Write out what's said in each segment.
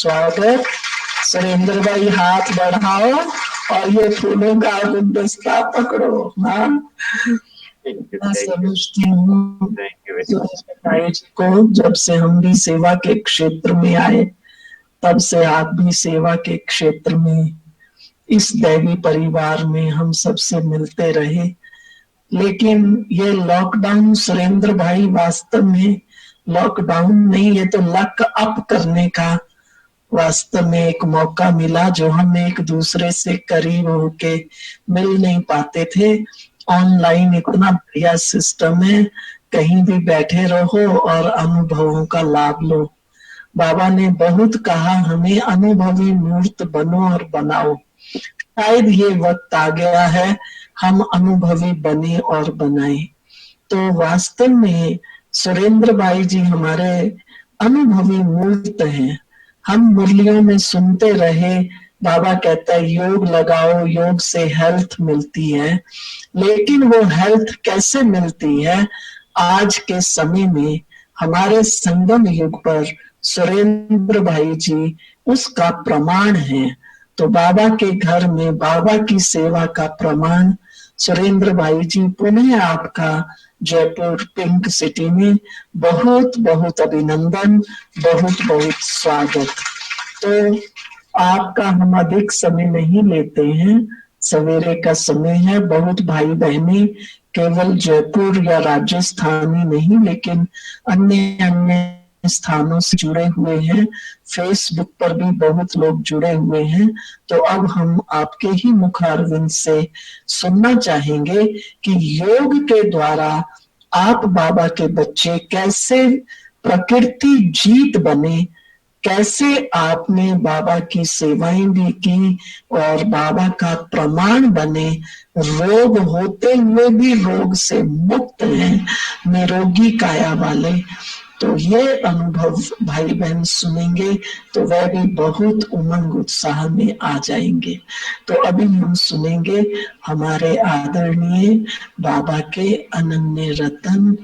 स्वागत। सुरेंद्र भाई हाथ बढ़ाओ और ये फूलों का गुलदस्ता पकड़ो। हाँ, मैं समझती हूँ सुरेंद्र भाई जी को, जब से हम भी सेवा के क्षेत्र में आए तब से आप भी सेवा के क्षेत्र में, इस दैवी परिवार में हम सबसे मिलते रहे। लेकिन ये लॉकडाउन सुरेंद्र भाई वास्तव में लॉकडाउन नहीं, ये तो लक अप करने का वास्तव में एक मौका मिला, जो हम एक दूसरे से करीब होके मिल नहीं पाते थे। ऑनलाइन इतना बढ़िया सिस्टम है, कहीं भी बैठे रहो और अनुभवों का लाभ लो। बाबा ने बहुत कहा हमें अनुभवी मूर्त बनो और बनाओ। शायद ये वक्त आ गया है हम अनुभवी बने और बनाए। तो वास्तव में सुरेंद्र भाई जी हमारे अनुभवी मूर्त हैं। हम मुरलियों में सुनते रहे, बाबा कहता है योग लगाओ, योग से हेल्थ मिलती है। लेकिन वो हेल्थ कैसे मिलती है? आज के समय में हमारे संगम युग पर सुरेंद्र भाई जी उसका प्रमाण है। तो बाबा के घर में बाबा की सेवा का प्रमाण सुरेंद्र भाई जी, पुनः आपका जयपुर पिंक सिटी में बहुत बहुत अभिनंदन, बहुत बहुत स्वागत। तो आपका हम अधिक समय नहीं लेते हैं, सवेरे का समय है। बहुत भाई बहनी केवल जयपुर या राजस्थानी नहीं, लेकिन अन्य अन्य स्थानों से जुड़े हुए हैं। फेसबुक पर भी बहुत लोग जुड़े हुए हैं। तो अब हम आपके ही मुखारविंद से सुनना चाहेंगे कि योग के द्वारा आप बाबा के बच्चे कैसे प्रकृति जीत बने, कैसे आपने बाबा की सेवाएं भी की और बाबा का प्रमाण बने, रोग होते हुए भी रोग से मुक्त हैं, निरोगी काया वाले। तो ये अनुभव भाई बहन सुनेंगे तो वह भी बहुत उमंग उत्साह में आ जाएंगे। तो अभी हम सुनेंगे हमारे आदरणीय बाबा के अनन्य रतन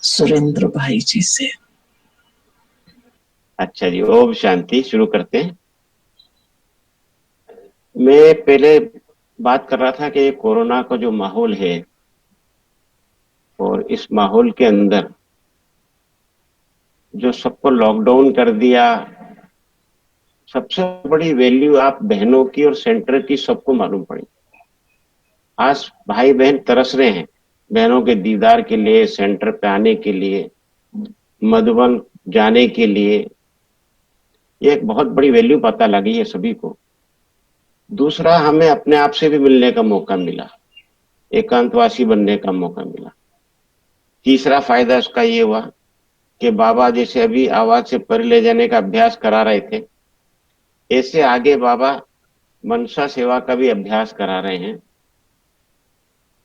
सुरेंद्र भाई जी से। अच्छा जी, ओम शांति। शुरू करते हैं। मैं पहले बात कर रहा था कि कोरोना का जो माहौल है और इस माहौल के अंदर जो सबको लॉकडाउन कर दिया, सबसे बड़ी वैल्यू आप बहनों की और सेंटर की सबको मालूम पड़ी। आज भाई बहन तरस रहे हैं बहनों के दीदार के लिए, सेंटर पे आने के लिए, मधुबन जाने के लिए। ये एक बहुत बड़ी वैल्यू पता लगी है सभी को। दूसरा, हमें अपने आप से भी मिलने का मौका मिला, एकांतवासी बनने का मौका मिला। तीसरा फायदा इसका ये हुआ कि बाबा जैसे अभी आवाज से परे ले जाने का अभ्यास करा रहे थे, ऐसे आगे बाबा मनसा सेवा का भी अभ्यास करा रहे हैं।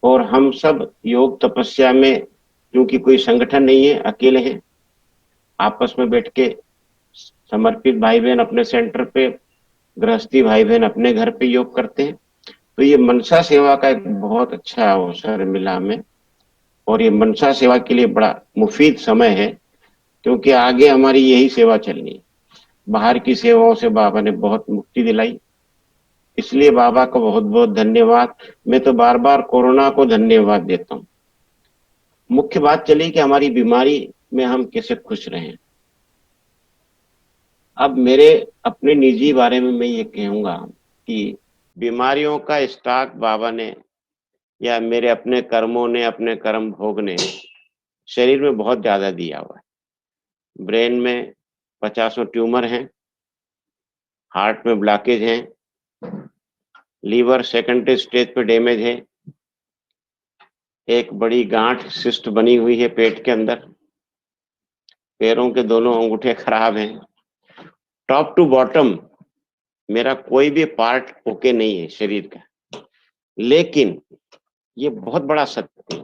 और हम सब योग तपस्या में, क्योंकि कोई संगठन नहीं है, अकेले हैं, आपस में बैठ के समर्पित भाई बहन अपने सेंटर पे, गृहस्थी भाई बहन अपने घर पे योग करते हैं। तो ये मनसा सेवा का एक बहुत अच्छा अवसर मिला हमें, और ये मनसा सेवा के लिए बड़ा मुफीद समय है, क्योंकि आगे हमारी यही सेवा चलनी है। बाहर की सेवाओं से बाबा ने बहुत मुक्ति दिलाई, इसलिए बाबा को बहुत बहुत धन्यवाद। मैं तो बार बार कोरोना को धन्यवाद देता हूँ। मुख्य बात चली कि हमारी बीमारी में हम कैसे खुश रहें। अब मेरे अपने निजी बारे में मैं ये कहूंगा कि बीमारियों का स्टॉक बाबा ने या मेरे अपने कर्मों ने, अपने कर्म भोग ने शरीर में बहुत ज्यादा दिया हुआ है। ब्रेन में 50 ट्यूमर हैं, हार्ट में ब्लॉकेज हैं, लीवर सेकेंडरी स्टेज पे डैमेज है, एक बड़ी गांठ सिस्ट बनी हुई है पेट के अंदर, पैरों के दोनों अंगूठे खराब हैं। टॉप टू बॉटम मेरा कोई भी पार्ट ओके नहीं है शरीर का। लेकिन ये बहुत बड़ा सत्य है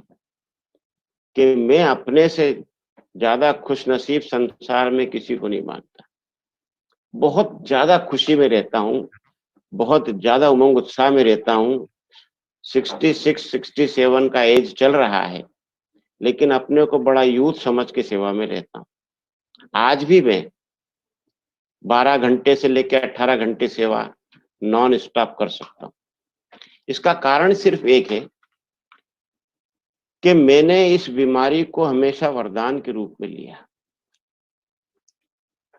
कि मैं अपने से ज्यादा खुशनसीब संसार में किसी को नहीं मानता। बहुत ज्यादा खुशी में रहता हूँ, बहुत ज्यादा उमंग उत्साह में रहता हूँ। 66, 67 का एज चल रहा है, लेकिन अपने को बड़ा यूथ समझ के सेवा में रहता हूँ। आज भी मैं 12 घंटे से लेकर 18 घंटे सेवा नॉन स्टॉप कर सकता हूँ। इसका कारण सिर्फ एक है कि मैंने इस बीमारी को हमेशा वरदान के रूप में लिया।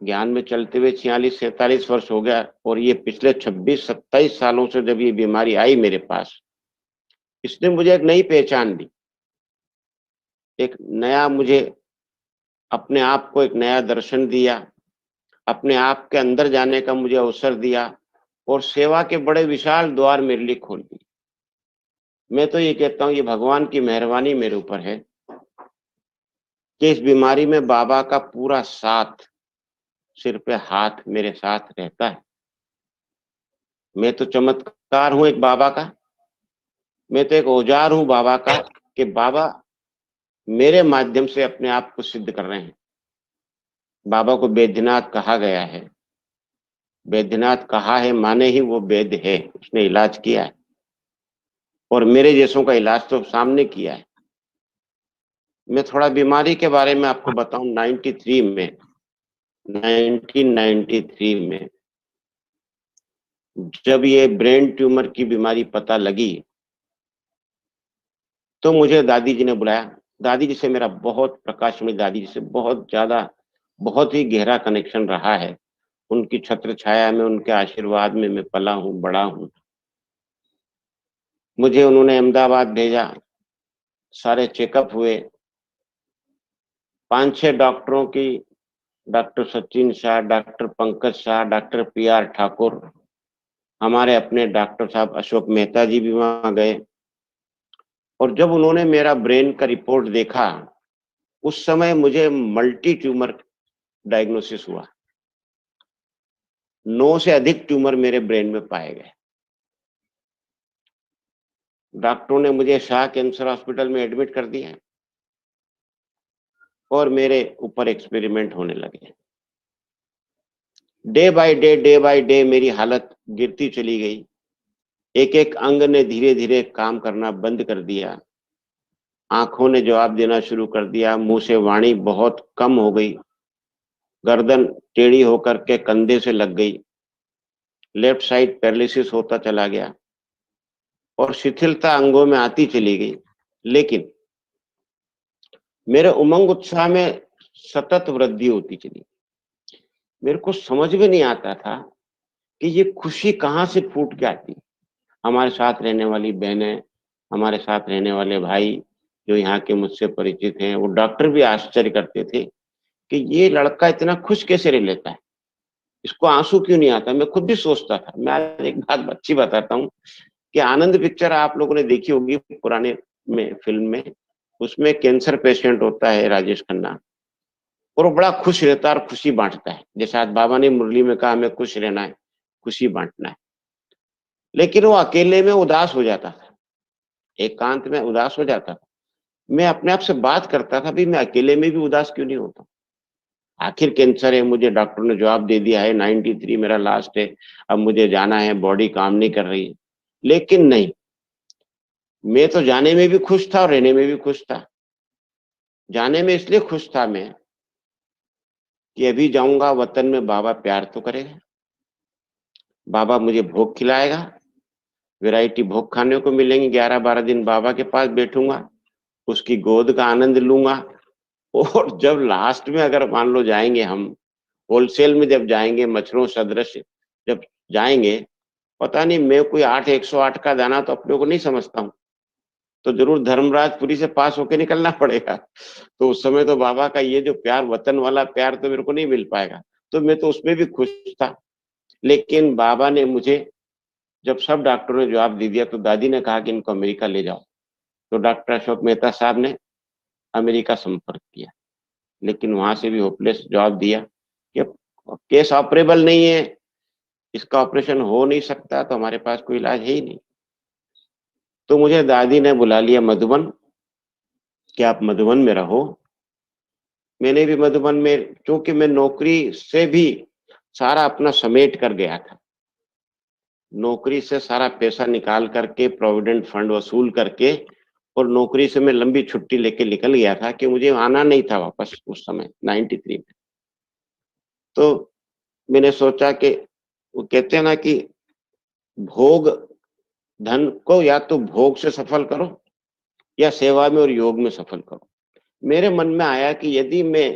ज्ञान में चलते हुए 46-47 वर्ष हो गया, और ये पिछले 26-27 सालों से जब ये बीमारी आई मेरे पास, इसने मुझे एक नई पहचान दी, एक नया मुझे अपने आप को एक नया दर्शन दिया, अपने आप के अंदर जाने का मुझे अवसर दिया, और सेवा के बड़े विशाल द्वार मेरे लिए खोल दिए। मैं तो ये कहता हूँ ये भगवान की मेहरबानी मेरे ऊपर है कि इस बीमारी में बाबा का पूरा साथ, सिर पे हाथ मेरे साथ रहता है। मैं तो चमत्कार हूं एक बाबा का, मैं तो एक औजार हूं बाबा का, कि बाबा मेरे माध्यम से अपने आप को सिद्ध कर रहे हैं। बाबा को वैद्यनाथ कहा गया है, वैद्यनाथ कहा है माने ही वो वैद्य है, उसने इलाज किया है, और मेरे जैसों का इलाज तो सामने किया है। मैं थोड़ा बीमारी के बारे में आपको बताऊं। 1993 में जब ये ब्रेन ट्यूमर की बीमारी पता लगी, तो मुझे दादी जी ने बुलाया। दादी जी से मेरा बहुत, प्रकाशमणि दादी जी से बहुत ज्यादा, बहुत ही गहरा कनेक्शन रहा है। उनकी छत्र छाया में, उनके आशीर्वाद में मैं पला हूँ, बड़ा हूँ। मुझे उन्होंने अहमदाबाद भेजा, सारे चेकअप हुए। 5-6 डॉक्टरों की, doctor Sachin Shah, doctor Pankaj Shah, doctor PR Thakur, हमारे अपने डॉक्टर साहब अशोक मेहता जी भी वहां गए। और जब उन्होंने मेरा ब्रेन का रिपोर्ट देखा, उस समय मुझे मल्टी ट्यूमर डायग्नोसिस हुआ। 9 से अधिक ट्यूमर मेरे ब्रेन में पाए गए। डॉक्टरों ने मुझे शाह कैंसर हॉस्पिटल में एडमिट कर दिया, और मेरे ऊपर एक्सपेरिमेंट होने लगे। डे बाय डे मेरी हालत गिरती चली गई। एक एक अंग ने धीरे धीरे काम करना बंद कर दिया। आंखों ने जवाब देना शुरू कर दिया, मुंह से वाणी बहुत कम हो गई, गर्दन टेढ़ी होकर के कंधे से लग गई, लेफ्ट साइड पैरालिसिस होता चला गया, और शिथिलता अंगों में आती चली गई। लेकिन मेरे उमंग उत्साह में सतत वृद्धि होती चली। मेरे को समझ में नहीं आता था कि ये खुशी कहाँ से फूट के आती। हमारे साथ रहने वाली बहनें, हमारे साथ रहने वाले भाई जो यहाँ के मुझसे परिचित हैं, वो डॉक्टर भी आश्चर्य करते थे कि ये लड़का इतना खुश कैसे रह लेता है, इसको आंसू क्यों नहीं आता। मैं खुद भी सोचता था। मैं आज एक बात अच्छी बताता हूँ कि आनंद पिक्चर आप लोगों ने देखी होगी पुराने में, फिल्म में, उसमें कैंसर पेशेंट होता है राजेश खन्ना, और वो बड़ा खुश रहता है और खुशी बांटता है। जैसे आज बाबा ने मुरली में कहा हमें खुश रहना है, खुशी बांटना है। लेकिन वो अकेले में उदास हो जाता था, एकांत में उदास हो जाता था। मैं अपने आप से बात करता था, भी मैं अकेले में भी उदास क्यों नहीं होता। आखिर कैंसर है, मुझे डॉक्टर ने जवाब दे दिया है 93 मेरा लास्ट है, अब मुझे जाना है, बॉडी काम नहीं कर रही है। लेकिन नहीं, मैं तो जाने में भी खुश था और रहने में भी खुश था। जाने में इसलिए खुश था मैं कि अभी जाऊंगा वतन में, बाबा प्यार तो करेगा, बाबा मुझे भोग खिलाएगा, वैरायटी भोग खाने को मिलेंगे। 11-12 दिन बाबा के पास बैठूंगा, उसकी गोद का आनंद लूंगा। और जब लास्ट में अगर मान लो जाएंगे हम, होलसेल में जब जाएंगे, मच्छरों सदृश जब जाएंगे, पता नहीं मैं कोई 108 का दाना तो अपने को नहीं समझता हूँ, तो जरूर धर्मराजपुरी से पास होके निकलना पड़ेगा। तो उस समय तो बाबा का ये जो प्यार, वतन वाला प्यार तो मेरे को नहीं मिल पाएगा। तो मैं तो उसमें भी खुश था। लेकिन बाबा ने मुझे, जब सब डॉक्टरों ने जवाब दे दिया, तो दादी ने कहा कि इनको अमेरिका ले जाओ। तो डॉक्टर अशोक मेहता साहब ने अमेरिका संपर्क किया, लेकिन वहां से भी होपलेस जवाब दिया कि केस ऑपरेबल नहीं है, इसका ऑपरेशन हो नहीं सकता, तो हमारे पास कोई इलाज है ही नहीं। तो मुझे दादी ने बुला लिया मधुबन, कि आप मधुबन में रहो। मैंने भी मधुबन में, क्योंकि मैं नौकरी से भी सारा अपना समेट कर गया था, नौकरी से सारा पैसा निकाल करके, प्रोविडेंट फंड वसूल करके, और नौकरी से मैं लंबी छुट्टी लेके निकल गया था कि मुझे आना नहीं था वापस उस समय 93 में। तो मैंने सोचा कि वो कहते हैं ना कि भोग धन को या तो भोग से सफल करो या सेवा में और योग में सफल करो। मेरे मन में आया कि यदि मैं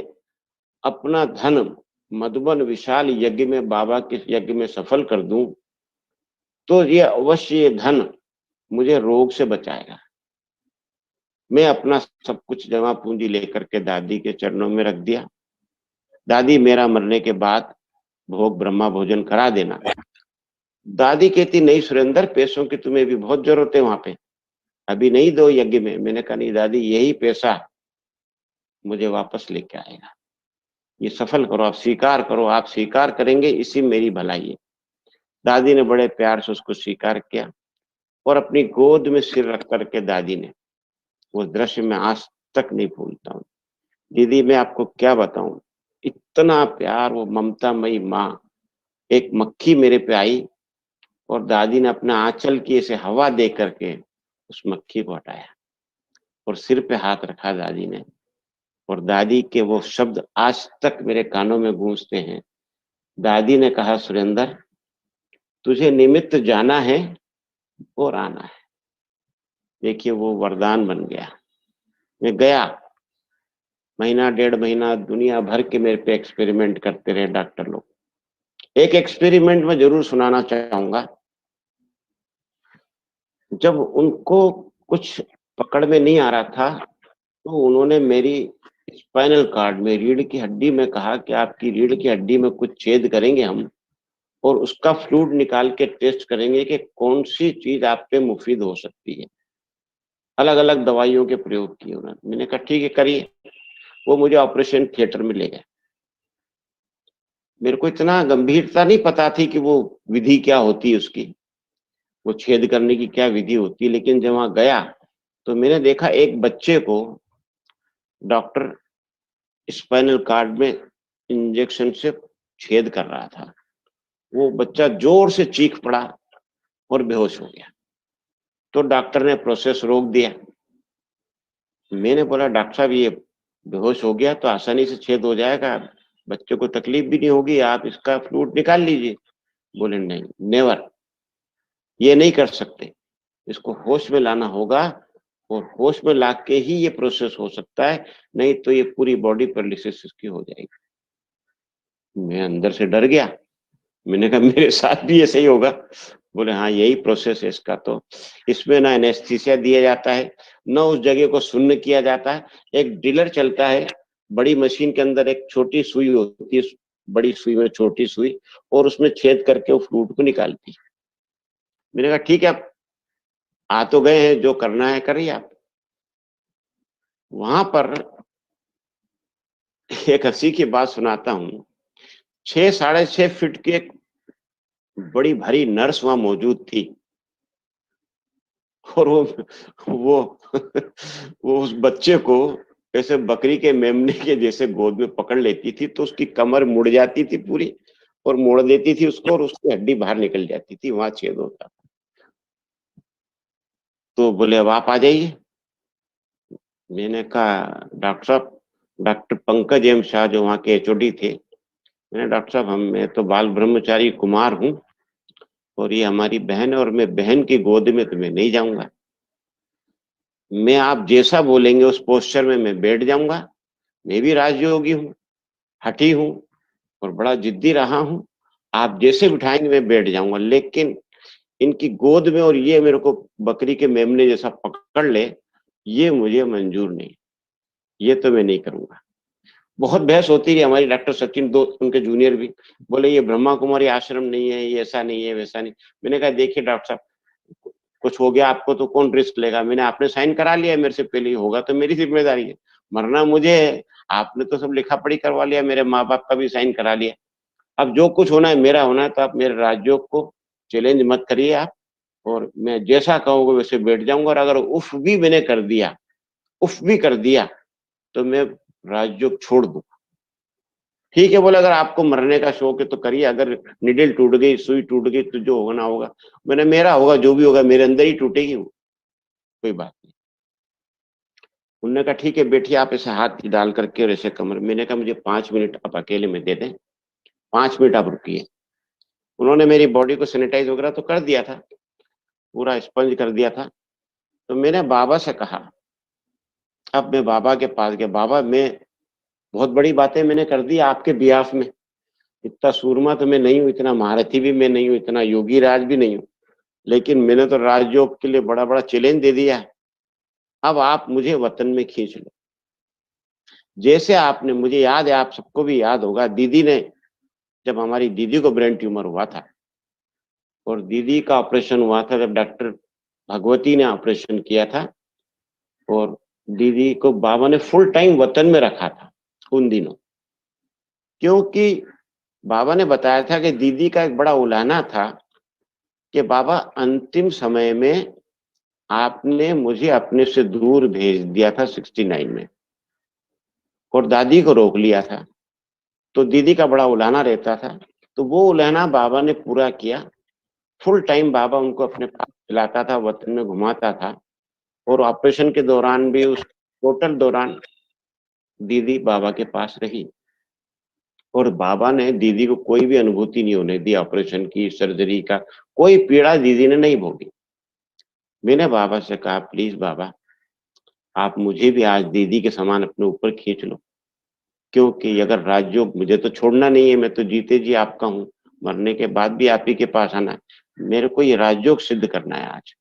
अपना धन मधुबन विशाल यज्ञ में, बाबा के यज्ञ में सफल कर दूं, तो ये अवश्य ये धन मुझे रोग से बचाएगा। मैं अपना सब कुछ जमा पूंजी लेकर के दादी के चरणों में रख दिया। दादी, मेरा मरने के बाद भोग ब्रह्मा भोजन करा देना। दादी कहती, नहीं सुरेंद्र, पैसों की तुम्हें भी बहुत जरूरत है वहां पे, अभी नहीं दो यज्ञ में। मैंने कहा, नहीं दादी, यही पैसा मुझे वापस लेके आएगा, ये सफल करो, आप स्वीकार करो, आप स्वीकार करेंगे इसी में मेरी भलाई है। दादी ने बड़े प्यार से उसको स्वीकार किया और अपनी गोद में सिर रख करके दादी ने, वो दृश्य मैं आज तक नहीं भूलता हूँ। दीदी, मैं आपको क्या बताऊं, इतना प्यार, वो ममतामयी माँ, एक मक्खी मेरे पे आई और दादी ने अपना आंचल की ऐसे हवा दे करके उस मक्खी को हटाया और सिर पे हाथ रखा दादी ने। और दादी के वो शब्द आज तक मेरे कानों में गूंजते हैं। दादी ने कहा, सुरेंद्र, तुझे निमित्त जाना है और आना है। देखिए, वो वरदान बन गया। मैं गया, महीना डेढ़ महीना दुनिया भर के मेरे पे एक्सपेरिमेंट करते रहे डॉक्टर लोग। एक एक्सपेरिमेंट में जरूर सुनाना चाहूंगा। जब उनको कुछ पकड़ में नहीं आ रहा था, तो उन्होंने मेरी स्पाइनल कार्ड में, रीढ़ की हड्डी में कहा कि आपकी रीढ़ की हड्डी में कुछ छेद करेंगे हम और उसका फ्लूइड निकाल के टेस्ट करेंगे कि कौन सी चीज आप पे मुफीद हो सकती है। अलग अलग दवाइयों के प्रयोग किए उन्होंने। मैंने कहा, ठीक है, करिए। वो मुझे ऑपरेशन थिएटर में ले गए। मेरे को इतना गंभीरता नहीं पता थी कि वो विधि क्या होती है उसकी, वो छेद करने की क्या विधि होती है। लेकिन जब वहां गया तो मैंने देखा एक बच्चे को डॉक्टर स्पाइनल कार्ड में इंजेक्शन से छेद कर रहा था। वो बच्चा जोर से चीख पड़ा और बेहोश हो गया। तो डॉक्टर ने प्रोसेस रोक दिया। मैंने बोला, डॉक्टर साहब, ये बेहोश हो गया तो आसानी से छेद हो जाएगा, बच्चे को तकलीफ भी नहीं होगी, आप इसका फ्लूइड निकाल लीजिए। बोले, नहीं, नेवर, ये नहीं कर सकते, इसको होश में लाना होगा और होश में ला के ही ये प्रोसेस हो सकता है, नहीं तो ये पूरी बॉडी पैरालिसिस इसकी हो जाएगी। मैं अंदर से डर गया। मैंने कहा, मेरे साथ भी ऐसे ही होगा? बोले, हाँ, यही प्रोसेस है इसका। तो इसमें ना एनेस्थीसिया दिया जाता है, न उस जगह को शून्य किया जाता है। एक ड्रिलर चलता है, बड़ी मशीन के अंदर एक छोटी सुई होती है, बड़ी सुई में छोटी सुई, और उसमें छेद करके वो फ्लूइड को निकालती है। मैंने कहा, ठीक है, आप आ तो गए हैं, जो करना है करिए आप। वहां पर एक हंसी की बात सुनाता हूँ। 6 साढ़े 6 फीट की एक बड़ी भारी नर्स वहां मौजूद थी और वो वो उस बच्चे को ऐसे बकरी के मेमने के जैसे गोद में पकड़ लेती थी, तो उसकी कमर मुड़ जाती थी पूरी और मोड़ देती थी उसको और उसकी हड्डी बाहर निकल जाती थी, वहां छेद होता। तो बोले, अब आप आ जाइए। मैंने कहा, डॉक्टर साहब, डॉक्टर पंकज एम शाह जो वहाँ के एचओडी थे, मैंने, डॉक्टर साहब, मैं तो बाल ब्रह्मचारी कुमार हूँ और ये हमारी बहन है और मैं बहन की गोद में तो मैं नहीं जाऊंगा। मैं आप जैसा बोलेंगे उस पोस्चर में मैं बैठ जाऊंगा। मैं भी राजयोगी हूँ, हठी हूँ और बड़ा जिद्दी रहा हूँ। आप जैसे बिठाएंगे मैं बैठ जाऊंगा, लेकिन इनकी गोद में और ये मेरे को बकरी के मेमने जैसा पकड़ ले, ये मुझे मंजूर नहीं, ये तो मैं नहीं करूंगा। बहुत बहस होती रही हमारी। डॉक्टर सचिन, दो उनके जूनियर भी बोले, ये ब्रह्मा कुमारी आश्रम नहीं है, ये ऐसा नहीं है, वैसा नहीं। मैंने कहा, देखिए डॉक्टर साहब, कुछ हो गया आपको तो कौन रिस्क लेगा? मैंने, आपने साइन करा लिया मेरे से पहले, ही होगा तो मेरी जिम्मेदारी है, मरना मुझे है। आपने तो सब लिखा पढ़ी करवा लिया, मेरे माँ बाप का भी साइन करा लिया। अब जो कुछ होना है मेरा होना है, तो आप मेरे राजयोग को चैलेंज मत करिए आप, और मैं जैसा कहूँगा वैसे बैठ जाऊंगा। और अगर उफ भी मैंने कर दिया, उफ भी कर दिया, तो मैं राजयोग छोड़ दूं। ठीक है, बोले, अगर आपको मरने का शौक है तो करिए, अगर निडल टूट गई, सुई टूट गई, तो जो होना होगा। मैंने, मेरा होगा, जो भी होगा मेरे अंदर ही टूटेगी वो, कोई बात नहीं। उन्होंने कहा, ठीक है बैठिए, आप ऐसे हाथ डाल करके और ऐसे कमर। मैंने कहा, मुझे 5 मिनट आप अकेले में दे दें, 5 मिनट आप रुकिए। उन्होंने मेरी बॉडी को सैनिटाइज वगैरह तो कर दिया था, पूरा स्पंज कर दिया था। तो मैंने बाबा से कहा, अब मैं बाबा के पास गया, बाबा मैं बहुत बड़ी बातें मैंने कर दी आपके बिहाफ में, इतना सूरमा तो मैं नहीं हूँ, इतना महारथी भी मैं नहीं हूँ, इतना योगी राज भी नहीं हूँ, लेकिन मैंने तो राजयोग के लिए बड़ा बड़ा चैलेंज दे दिया है। अब आप मुझे वतन में खींच लो। जैसे आपने, मुझे याद है, आप सबको भी याद होगा, दीदी ने, जब हमारी दीदी को ब्रेन ट्यूमर हुआ था और दीदी का ऑपरेशन हुआ था, जब डॉक्टर भगवती ने ऑपरेशन किया था, और दीदी को बाबा ने फुल टाइम वतन में रखा था उन दिनों, क्योंकि बाबा ने बताया था कि दीदी का एक बड़ा उलाहना था कि बाबा अंतिम समय में आपने मुझे अपने से दूर भेज दिया था 69 में, और दादी को रोक लिया था, तो दीदी का बड़ा उलाहना रहता था। तो वो उलाहना बाबा ने पूरा किया। फुल टाइम बाबा उनको अपने पास खिलाता था, वतन में घुमाता था, और ऑपरेशन के दौरान भी, उस टोटल दौरान दीदी बाबा के पास रही, और बाबा ने दीदी को कोई भी अनुभूति नहीं होने दी, ऑपरेशन की, सर्जरी का कोई पीड़ा दीदी ने नहीं भोगी। मैंने बाबा से कहा, प्लीज बाबा, आप मुझे भी आज दीदी के समान अपने ऊपर खींच लो, क्योंकि अगर राजयोग मुझे तो छोड़ना नहीं है, मैं तो जीते जी आपका हूँ, मरने के बाद भी आप ही के पास आना है, मेरे को ये राजयोग सिद्ध करना है आज।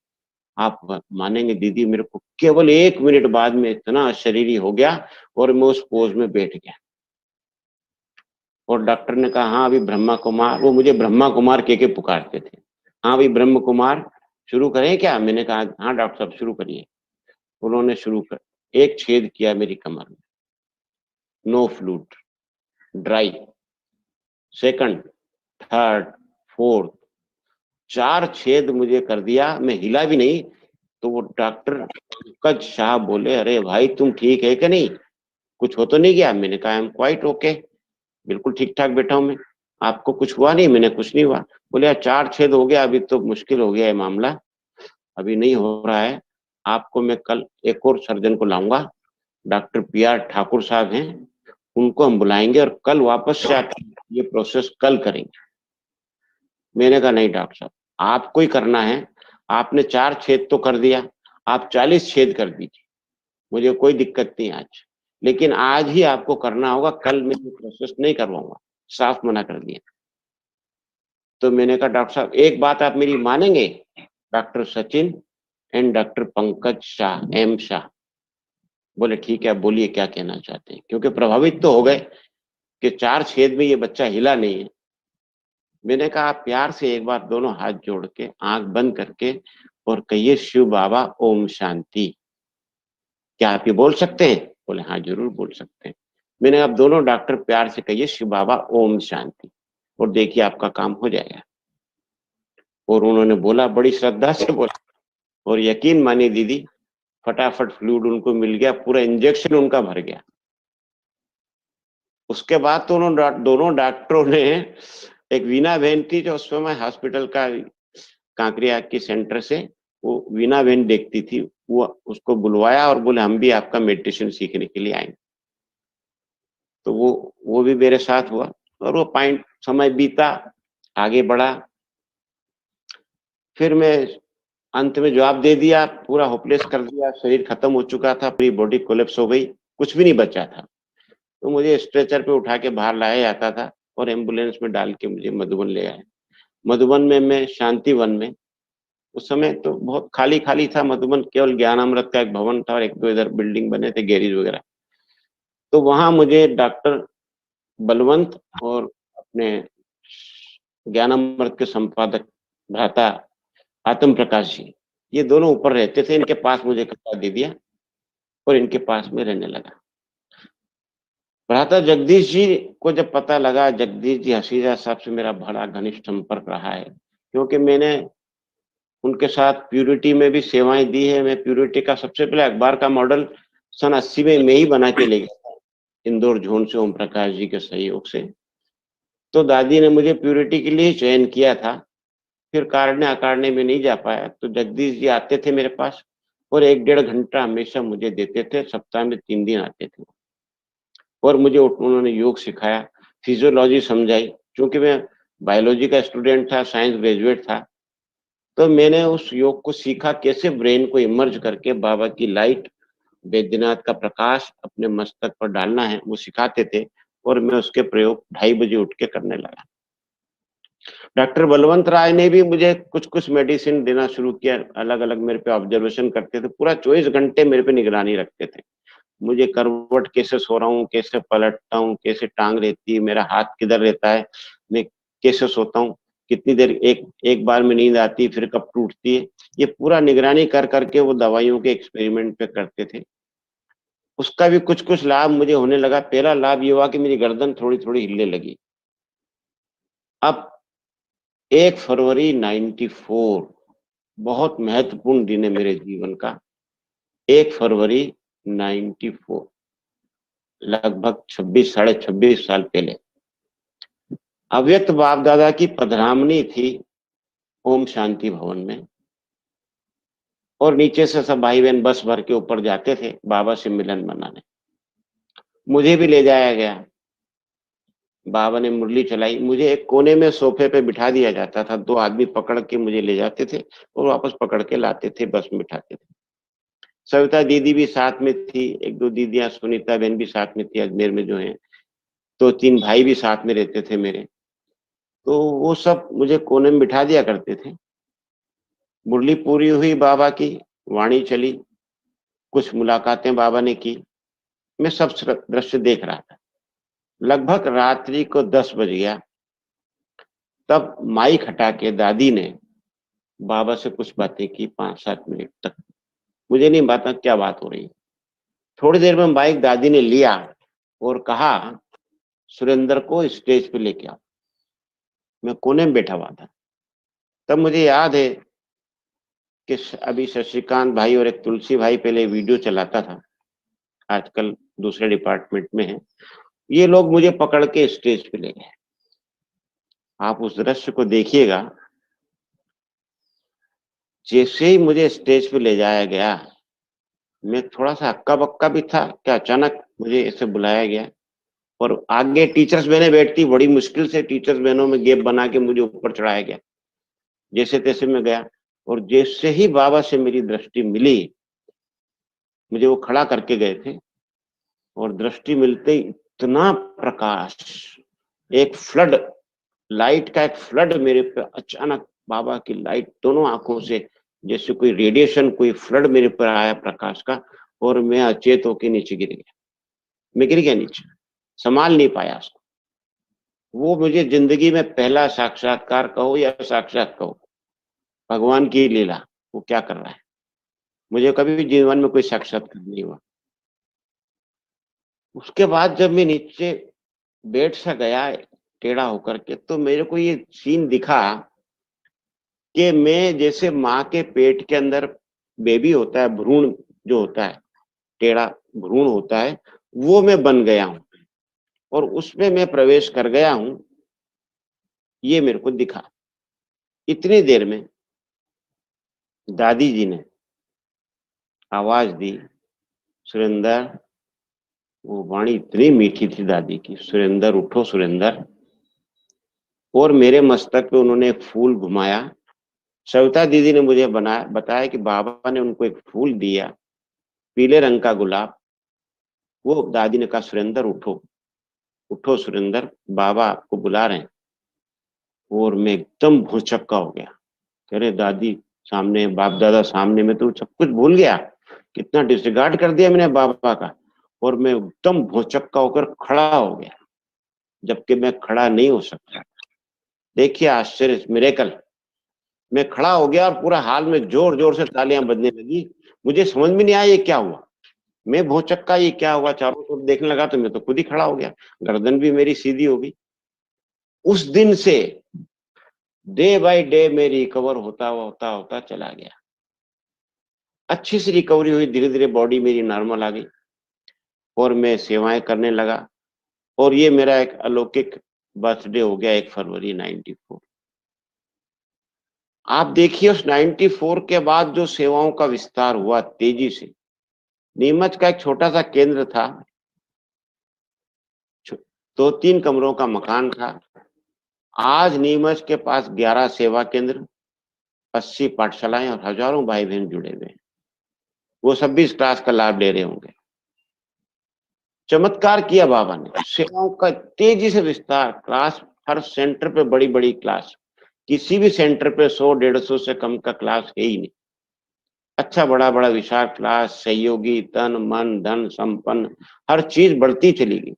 आप मानेंगे दीदी, मेरे को केवल 1 मिनट बाद में इतना अशरीरी हो गया और मैं उस पोज में बैठ गया। और डॉक्टर ने कहा, हाँ अभी ब्रह्मा कुमार, वो मुझे ब्रह्मा कुमार के पुकारते थे, हाँ अभी ब्रह्म कुमार शुरू करें क्या? मैंने कहा, हाँ डॉक्टर साहब शुरू करिए। उन्होंने शुरू कर, एक छेद किया मेरी कमर में, no flute, dry, second, third, fourth, 4 छेद मुझे कर दिया, मैं हिला भी नहीं। तो वो डॉक्टर पंकज शाह बोले, अरे भाई तुम ठीक है कि नहीं, कुछ हो तो नहीं गया? मैंने कहा, आई एम क्वाइट ओके, बिल्कुल ठीक ठाक बैठा हूं मैं, आपको कुछ हुआ नहीं? मैंने कुछ नहीं हुआ। बोले, यार 4 छेद हो गया, अभी तो मुश्किल हो गया है मामला, अभी नहीं हो रहा है, आपको मैं कल एक और सर्जन को लाऊंगा, डॉक्टर PR ठाकुर साहब हैं, उनको हम बुलाएंगे और कल वापस से आप ये प्रोसेस कल करेंगे। मैंने कहा, नहीं डॉक्टर साहब, आपको ही करना है, आपने 4 छेद तो कर दिया, आप 40 छेद कर दीजिए, मुझे कोई दिक्कत नहीं आज, लेकिन आज ही आपको करना होगा, कल मैं ये प्रोसेस नहीं करवाऊंगा, साफ मना कर दिया। तो मैंने कहा, डॉक्टर साहब एक बात आप मेरी मानेंगे? Doctor Sachin and doctor Pankaj Shah, M Shah. बोले, ठीक है, आप बोलिए क्या कहना चाहते हैं, क्योंकि प्रभावित तो हो गए कि 4 छेद में ये बच्चा हिला नहीं है। मैंने कहा, आप प्यार से एक बार दोनों हाथ जोड़ के, आंख बंद करके, और कहिए, शिव बाबा ओम शांति। क्या आप ये बोल सकते हैं? बोले, हाँ जरूर बोल सकते हैं। मैंने, अब दोनों डॉक्टर प्यार से कहिए, शिव बाबा ओम शांति, और देखिए आपका काम हो जाएगा। और उन्होंने बोला, बड़ी श्रद्धा से बोला, और यकीन मानिए दीदी, फटाफट फ्लूइड उनको मिल गया, पूरा इंजेक्शन उनका भर गया। उसके बाद तो दोनों डॉक्टरों ने, एक वीना बहन थी जो उस समय हॉस्पिटल का, कांकरिया की सेंटर से, वो वीना बहन देखती थी, वो उसको बुलवाया और बोले, हम भी आपका मेडिटेशन सीखने के लिए आएंगे। तो वो भी मेरे साथ हुआ, और वो पॉइंट, समय बीता, आगे बढ़ा। फिर मैं अंत में जवाब दे दिया, पूरा होपलेस कर दिया, शरीर खत्म हो चुका था, पूरी बॉडी कोलेप्स हो गई, कुछ भी नहीं बचा था। तो मुझे स्ट्रेचर पे उठा के बाहर लाया जाता था, और एम्बुलेंस में डाल के मुझे मधुबन ले आए। मधुबन में मैं शांति वन में, उस समय तो बहुत खाली खाली था मधुबन, केवल ज्ञानामृत का एक भवन था और एक दो इधर बिल्डिंग बने थे, गैरेज वगैरह। तो वहां मुझे डॉक्टर बलवंत और अपने ज्ञानामृत के संपादक भ्राता आत्म प्रकाश जी, ये दोनों ऊपर रहते थे, इनके पास मुझे कपड़ा दे दिया और इनके पास में रहने लगा। भ्राता जगदीश जी को जब पता लगा, जगदीश जी हसीजा साहब से मेरा बड़ा घनिष्ठ संपर्क रहा है, क्योंकि मैंने उनके साथ प्यूरिटी में भी सेवाएं दी है। मैं प्यूरिटी का सबसे पहले अखबार का मॉडल सन 80 में मैं ही बना के ले गया था, इंदौर जोन से ओम प्रकाश जी के सहयोग से। तो दादी ने मुझे प्यूरिटी के लिए चयन किया था, फिर कारणें अकारणें में नहीं जा पाया, तो जगदीश जी आते थे मेरे पास और 1-1.5 घंटा हमेशा मुझे देते थे, सप्ताह में 3 दिन आते थे, और मुझे उन्होंने योग सिखाया, फिजियोलॉजी समझाई, चूंकि मैं बायोलॉजी का स्टूडेंट था, साइंस ग्रेजुएट था, तो मैंने उस योग को सीखा, कैसे ब्रेन को इमर्ज करके बाबा की लाइट, वैद्यनाथ का प्रकाश अपने मस्तक पर डालना है, वो सिखाते थे। और मैं उसके प्रयोग 2:30 बजे उठ के करने लगा। डॉक्टर बलवंत राय ने भी मुझे कुछ कुछ मेडिसिन देना शुरू किया, अलग अलग मेरे पे ऑब्जर्वेशन करते थे, पूरा 24 घंटे मेरे पे निगरानी रखते थे। मुझे करवट कैसे सो रहा हूँ, कैसे पलटता हूँ, कैसे टांग रहती है, मेरा हाथ किधर रहता है, मैं कैसे सोता हूँ, कितनी देर एक एक बार में नींद आती है, फिर कब टूटती है, ये पूरा निगरानी कर करके वो दवाइयों के एक्सपेरिमेंट पे करते थे। उसका भी कुछ कुछ लाभ मुझे होने लगा। पहला लाभ ये हुआ कि मेरी गर्दन थोड़ी थोड़ी हिलने लगी। अब 1 फरवरी 94 बहुत महत्वपूर्ण दिन है मेरे जीवन का। 1 फरवरी 94, लगभग 26 साढ़े 26 साल पहले अव्यक्त बाप दादा की पधरामनी थी ओम शांति भवन में, और नीचे से सब भाई बहन बस भर के ऊपर जाते थे बाबा से मिलन मनाने। मुझे भी ले जाया गया। बाबा ने मुरली चलाई, मुझे एक कोने में सोफे पे बिठा दिया जाता था, 2 आदमी पकड़ के मुझे ले जाते थे और वापस पकड़ के लाते थे, बस में बिठाते थे। सविता दीदी भी साथ में थी, 1-2 दीदियां, सुनीता बहन भी साथ में थी, अजमेर में जो है। 2-3 भाई भी साथ में रहते थे मेरे। तो वो सब मुझे कोने में बिठा दिया करते थे। मुरली पूरी हुई, बाबा की वाणी चली, कुछ मुलाकातें बाबा ने की, मैं सब दृश्य देख रहा था। लगभग रात्रि को 10 बज गया, तब माइक हटा के दादी ने बाबा से कुछ बातें की 5-7 मिनट तक। मुझे नहीं पता क्या बात हो रही। थोड़ी देर में माइक दादी ने लिया और कहा, सुरेंद्र को स्टेज पे लेके आओ। मैं कोने में बैठा हुआ था। तब मुझे याद है कि अभी शशिकांत भाई और एक तुलसी भाई पहले वीडियो चलाता था, आजकल दूसरे डिपार्टमेंट में है, ये लोग मुझे पकड़ के स्टेज पे ले गए। आप उस दृश्य को देखिएगा। जैसे ही मुझे स्टेज पे ले जाया गया, मैं थोड़ा सा हक्का बक्का भी था कि अचानक मुझे ऐसे बुलाया गया, और आगे टीचर्स बहनें बैठती, बड़ी मुश्किल से टीचर्स बहनों में गैप बना के मुझे ऊपर चढ़ाया गया। जैसे तैसे मैं गया, और जैसे ही बाबा से मेरी दृष्टि मिली, मुझे वो खड़ा करके गए थे, और दृष्टि मिलते ही इतना प्रकाश, एक फ्लड, लाइट का एक फ्लड मेरे पे अचानक, बाबा की लाइट दोनों आंखों से, जैसे कोई रेडिएशन, कोई फ्लड मेरे पर आया प्रकाश का, और मैं अचेत होके नीचे गिर गया। मैं गिर गया नीचे, संभाल नहीं पाया उसको। वो मुझे जिंदगी में पहला साक्षात्कार कहो या साक्षात कहो, भगवान की लीला, वो क्या कर रहा है। मुझे कभी भी जीवन में कोई साक्षात्कार नहीं हुआ। उसके बाद जब मैं नीचे बैठ सा गया टेढ़ा होकर के, तो मेरे को ये सीन दिखा कि मैं जैसे माँ के पेट के अंदर बेबी होता है, भ्रूण जो होता है, टेढ़ा भ्रूण होता है, वो मैं बन गया हूँ, और उसमें मैं प्रवेश कर गया हूँ। ये मेरे को दिखा। इतनी देर में दादी जी ने आवाज दी, सुरेंद्र। वो वाणी इतनी मीठी थी दादी की, सुरेंद्र उठो सुरेंद्र। और मेरे मस्तक पे उन्होंने एक फूल घुमाया। सविता दीदी ने मुझे बताया कि बाबा ने उनको एक फूल दिया, पीले रंग का गुलाब। वो दादी ने कहा, सुरेंद्र उठो, उठो सुरेंद्र, बाबा आपको बुला रहे हैं। और मैं एकदम भौचक्का हो गया। कह रहे दादी सामने, बाप दादा सामने, में तो सब कुछ भूल गया, कितना डिसरिगार्ड कर दिया मैंने बाबा का। और मैं एकदम भौचक्का होकर खड़ा हो गया, जबकि मैं खड़ा नहीं हो सकता। देखिए आश्चर्य, मिरेकल। मैं खड़ा हो गया और पूरा हाल में जोर जोर से तालियां बजने लगी। मुझे समझ में नहीं आया ये क्या हुआ। मैं भौचक्का, ये क्या हुआ, चारों तरफ देखने लगा तो मैं तो खुद ही खड़ा हो गया, गर्दन भी मेरी सीधी हो गई। उस दिन से डे बाय डे मैं रिकवर होता होता होता चला गया। अच्छी सी रिकवरी हुई, धीरे धीरे बॉडी मेरी नॉर्मल आ गई, और मैं सेवाएं करने लगा। और ये मेरा एक अलौकिक बर्थडे हो गया, 1 फरवरी 94। आप देखिए उस 94 के बाद जो सेवाओं का विस्तार हुआ तेजी से। नीमच का एक छोटा सा केंद्र था, 2-3 कमरों का मकान था, आज नीमच के पास 11 सेवा केंद्र, 80 पाठशालाएं और हजारों भाई बहन जुड़े हुए हैं। वो सब भी इस क्लास का लाभ ले रहे होंगे। चमत्कार किया बाबा ने, सेवाओं का तेजी से विस्तार। क्लास, हर सेंटर पे बड़ी बड़ी क्लास, किसी भी सेंटर पे 100-150 से कम का क्लास है ही नहीं। अच्छा बड़ा बड़ा विशाल क्लास, सहयोगी, तन मन धन संपन्न, हर चीज बढ़ती चली गई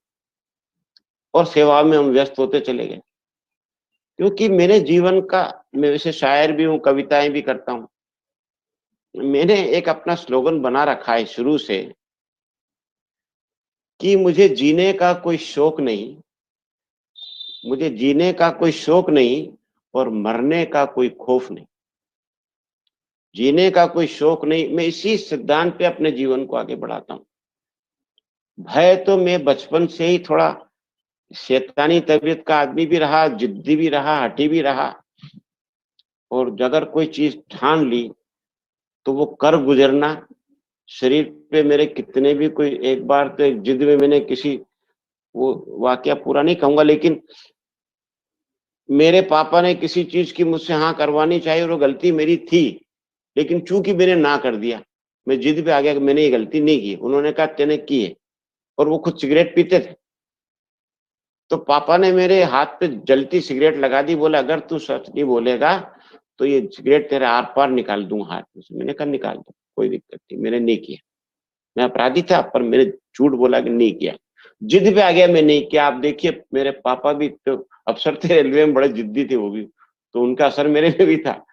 और सेवा में हम व्यस्त होते चले गए। क्योंकि मेरे जीवन का, मैं वैसे शायर भी हूँ, कविताएं भी करता हूँ। मैंने एक अपना स्लोगन बना रखा है शुरू से कि मुझे जीने का कोई शौक नहीं, मुझे जीने का कोई शौक नहीं और मरने का कोई खौफ नहीं। जीने का कोई शौक नहीं, मैं इसी सिद्धांत पे अपने जीवन को आगे बढ़ाता हूँ। भय तो मैं बचपन से ही थोड़ा शैतानी तबीयत का आदमी भी रहा, जिद्दी भी रहा, हठी भी रहा, और अगर कोई चीज ठान ली तो वो कर गुजरना। शरीर पे मेरे कितने भी, कोई एक बार तो एक जिद में मैंने किसी, वो वाकया पूरा नहीं कहूंगा, लेकिन मेरे पापा ने किसी चीज की मुझसे हाँ करवानी चाहिए और वो गलती मेरी थी, लेकिन चूंकि मैंने ना कर दिया, मैं जिद पे आ गया कि मैंने ये गलती नहीं की। उन्होंने कहा तेने की है, और वो खुद सिगरेट पीते थे। तो पापा ने मेरे हाथ पे जलती सिगरेट लगा दी, बोला अगर तू सच नहीं बोलेगा तो ये सिगरेट तेरे आर पार निकाल दूं हाथ में से। मैंने कहा निकाल दो, कोई दिक्कत नहीं, मैंने नहीं किया। मैं अपराधी था पर मैंने झूठ बोला कि नहीं किया, जिद पे आ गया, मैं नहीं किया। आप देखिए मेरे पापा भी तो अफसर थे रेलवे में, बड़े जिद्दी थे वो भी, तो उनका असर मेरे में भी था।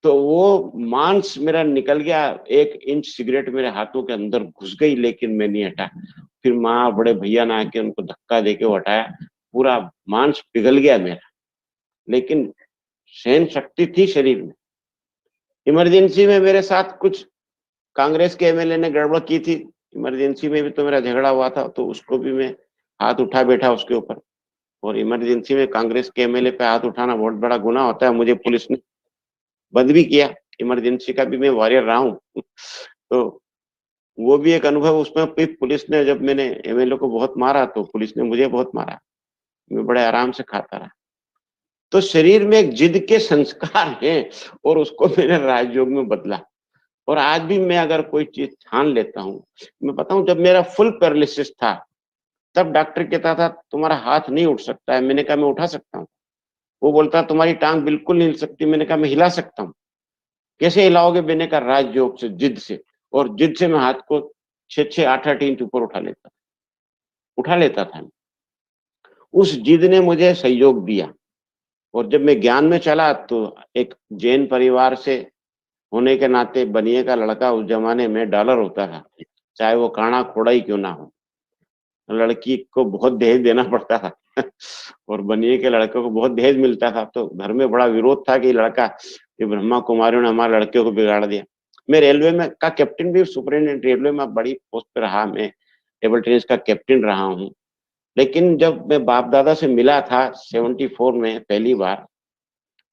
तो वो मांस मेरा निकल गया, 1 इंच सिगरेट मेरे हाथों के अंदर घुस गई, लेकिन मैं नहीं हटा। फिर माँ बड़े भैया ने आके उनको धक्का देके वो हटाया, पूरा मांस पिघल गया मेरा, लेकिन सहन शक्ति थी शरीर में। इमरजेंसी में मेरे साथ कुछ कांग्रेस के एमएलए ने गड़बड़ की थी, इमरजेंसी में भी तो मेरा झगड़ा हुआ था, तो उसको भी मैं हाथ उठा बैठा उसके ऊपर। और इमरजेंसी में कांग्रेस के एमएलए पे हाथ उठाना बहुत बड़ा गुनाह होता है, मुझे पुलिस ने बंद भी किया। इमरजेंसी का भी मैं वॉरियर रहा हूँ तो वो भी एक अनुभव। उसमें भी पुलिस ने, जब मैंने एमएलए को बहुत मारा तो पुलिस ने मुझे बहुत मारा, मैं बड़े आराम से खाता रहा। तो शरीर में एक जिद के संस्कार हैं और उसको मैंने राजयोग में बदला। और आज भी मैं अगर कोई चीज ठान लेता हूँ, मैं बताऊं, जब मेरा फुल पैरालिसिस था तब डॉक्टर कहता था तुम्हारा हाथ नहीं उठ सकता है। मैंने कहा मैं उठा सकता हूँ। वो बोलता तुम्हारी टांग बिल्कुल नहीं हिल सकती। मैंने कहा मैं हिला सकता हूँ। कैसे हिलाओगे? मैंने कहा राजयोग से, जिद से। और जिद से मैं हाथ को 6-6, 8-8 इंच ऊपर उठा लेता था। उस जिद ने मुझे सहयोग दिया। और जब मैं ज्ञान में चला तो एक जैन परिवार से होने के नाते, बनिए का लड़का उस जमाने में डॉलर होता था, चाहे वो काना खोड़ा ही क्यों ना हो, लड़की को बहुत दहेज देना पड़ता था और बनिए के लड़के को बहुत दहेज मिलता था। तो घर में बड़ा विरोध था कि लड़का, ये ब्रह्मा कुमारियों ने हमारे लड़के को बिगाड़ दिया। मैं रेलवे में का कैप्टन भी, सुपरिटेंडेंट रेलवे में बड़ी पोस्ट पे रहा, मैं टेबल टेनिस का कैप्टन रहा हूँ। लेकिन जब मैं बाप दादा से मिला था 74 में पहली बार,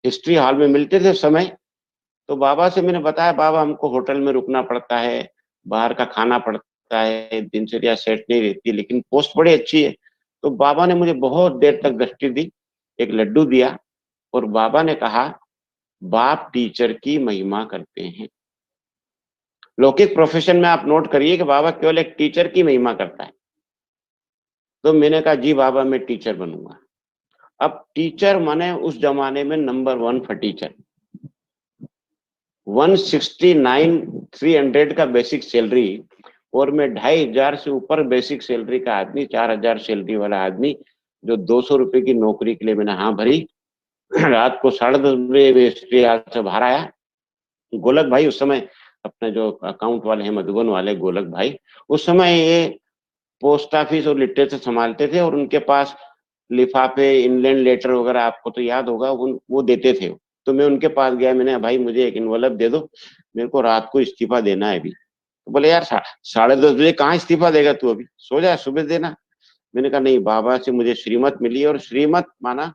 हिस्ट्री हॉल में मिलते थे समय, तो बाबा से मैंने बताया बाबा हमको होटल में रुकना पड़ता है, बाहर का खाना पड़ता है, दिनचर्या सेट नहीं रहती, लेकिन पोस्ट बड़ी अच्छी है। तो बाबा ने मुझे बहुत देर तक दृष्टि दी, एक लड्डू दिया, और बाबा ने कहा बाप टीचर की महिमा करते हैं। लौकिक प्रोफेशन में आप नोट करिए कि बाबा केवल एक टीचर की महिमा करता है। तो मैंने कहा जी बाबा मैं टीचर बनूंगा। अब टीचर माने उस जमाने में नंबर 1 फॉर टीचर, 169,300 का बेसिक सैलरी, और मैं 2,500 से ऊपर बेसिक सैलरी का आदमी, 4,000 सैलरी वाला आदमी, जो 200 रुपए की नौकरी के लिए मैंने हाँ भरी। रात को 10:30 बजे से बाहर आया। गोलक भाई उस समय, अपने जो अकाउंट वाले हैं मधुबन वाले गोलक भाई, उस समय ये पोस्ट ऑफिस और लिटरेचर संभालते थे, और उनके पास लिफाफे, इनलैंड लेटर वगैरह, आपको तो याद होगा, वो देते थे। तो मैं उनके पास गया, मैंने भाई मुझे एक इन्वेलप दे दो, मेरे को रात को इस्तीफा देना है अभी। तो बोले यार 10:30 बजे कहाँ इस्तीफा देगा तू, अभी सो जा, सुबह देना। मैंने कहा नहीं, बाबा से मुझे श्रीमत मिली, और श्रीमत माना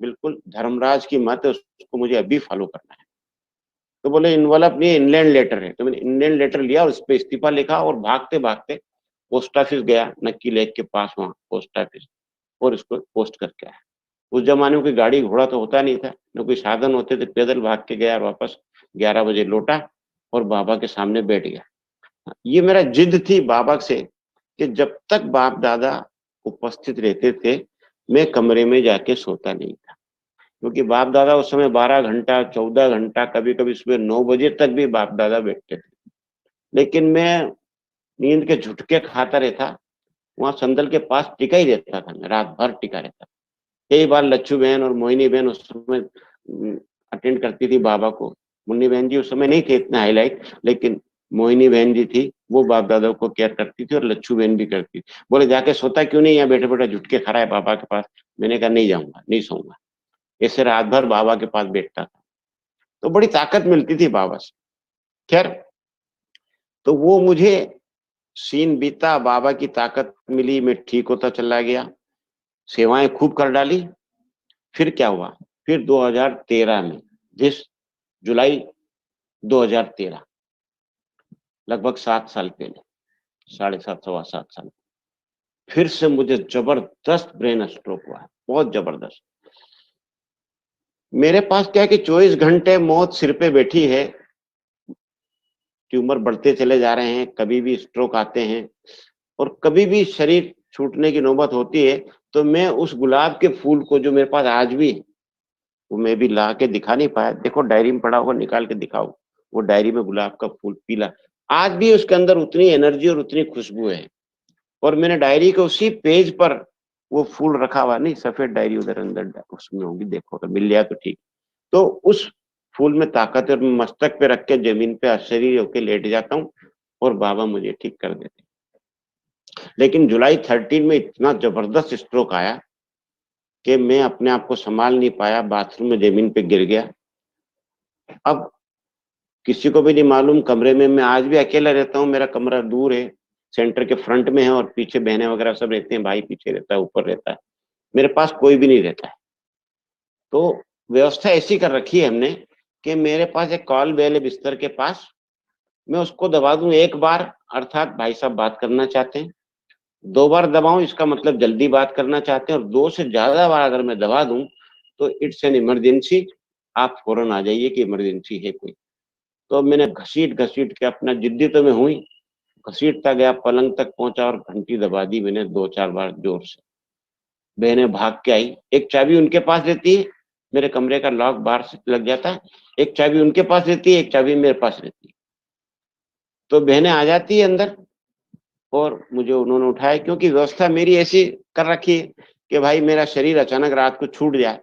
बिल्कुल धर्मराज की मत है, उसको मुझे अभी फॉलो करना है। तो बोले इन्वेलप नहीं, इनलैंड लेटर है। तो मैंने इनलैंड लेटर लिया और उस पर इस्तीफा लिखा, और भागते भागते पोस्ट ऑफिस गया, नक्की लेक के पास, वहां पोस्ट ऑफिस, और इसको पोस्ट करके आया। उस जमाने में कोई गाड़ी घोड़ा तो होता नहीं था, न कोई साधन होते थे, पैदल भाग के गया और वापस 11 बजे लौटा और बाबा के सामने बैठ गया। ये मेरा जिद थी बाबा से कि जब तक बाप दादा उपस्थित रहते थे मैं कमरे में जाके सोता नहीं था, क्योंकि बाप दादा उस समय 12 घंटा 14 घंटा कभी कभी सुबह 9 बजे तक भी बाप दादा बैठते थे, लेकिन मैं नींद के झुटके खाता रहता, वहां संदल के पास टिका ही रहता था, मैं रात भर टिका रहता। कई बार लच्छू बहन और मोहिनी बहन उस समय अटेंड करती थी बाबा को। मुन्नी बहन जी उस समय नहीं थे इतने हाईलाइट, लेकिन मोहिनी बहन जी थी, वो बाप दादा को केयर करती थी और लच्छू बहन भी करती थी। बोले जाके सोता क्यों नहीं, यहाँ बैठे बैठे झुटके खा रहा है बाबा के पास। मैंने कहा नहीं जाऊंगा, नहीं सोऊंगा। ऐसे रात भर बाबा के पास बैठता था, तो बड़ी ताकत मिलती थी बाबा से। खैर, तो वो मुझे सीन बीता, बाबा की ताकत मिली, मैं ठीक होता चला गया, सेवाएं खूब कर डाली। फिर क्या हुआ, फिर 2013 में, जिस जुलाई 2013, लगभग 7 साल पहले, 7.5 सवा 7 साल, फिर से मुझे जबरदस्त ब्रेन स्ट्रोक हुआ है, बहुत जबरदस्त। मेरे पास क्या है कि 24 घंटे मौत सिर पे बैठी है, ट्यूमर बढ़ते चले जा रहे हैं, कभी भी स्ट्रोक आते हैं और कभी भी शरीर छूटने की नौबत होती है। तो मैं उस गुलाब के फूल को, जो मेरे पास आज भी, वो मैं भी ला के दिखा नहीं पाया, देखो डायरी में पड़ा होगा, निकाल के दिखाओ। वो डायरी में गुलाब का फूल पीला, आज भी उसके अंदर उतनी एनर्जी और उतनी खुशबू है। और मैंने डायरी के उसी पेज पर वो फूल रखा हुआ, नहीं सफेद डायरी उधर अंदर उसमें होगी, देखो अगर मिल जाए तो ठीक। तो उस फूल में ताकत है, मस्तक पे रख के जमीन पे आश्चर्य होके लेट जाता हूँ और बाबा मुझे ठीक कर देते। लेकिन जुलाई 13 में इतना जबरदस्त स्ट्रोक आया कि मैं अपने आप को संभाल नहीं पाया, बाथरूम में जमीन पे गिर गया। अब किसी को भी नहीं मालूम, कमरे में मैं आज भी अकेला रहता हूँ, मेरा कमरा दूर है, सेंटर के फ्रंट में है और पीछे बहनें वगैरह सब रहते हैं, भाई पीछे रहता है, ऊपर रहता है, मेरे पास कोई भी नहीं रहता है। तो व्यवस्था ऐसी कर रखी है हमने कि मेरे पास एक कॉल बेल है बिस्तर के पास, मैं उसको दबा दूं एक बार, अर्थात भाई साहब बात करना चाहते हैं। 2 बार दबाऊं इसका मतलब जल्दी बात करना चाहते हैं, और 2 से ज्यादा बार अगर मैं दबा दूं तो इट्स एन इमरजेंसी, आप फौरन आ जाइए कि इमरजेंसी है कोई। तो मैंने घसीट घसीट के, अपना जिद्दी तो मैं हुई, घसीटता गया, पलंग तक पहुंचा और घंटी दबा दी मैंने 2-4 बार जोर से। बहनें भाग के आई, एक चाबी उनके पास रहती है, मेरे कमरे का लॉक बाहर से लग जाता है, एक चाबी उनके पास रहती है, एक चाबी मेरे पास रहती है। तो बहनें आ जाती है अंदर और मुझे उन्होंने उठाया, क्योंकि व्यवस्था मेरी ऐसी कर रखी है कि भाई मेरा शरीर अचानक रात को छूट जाए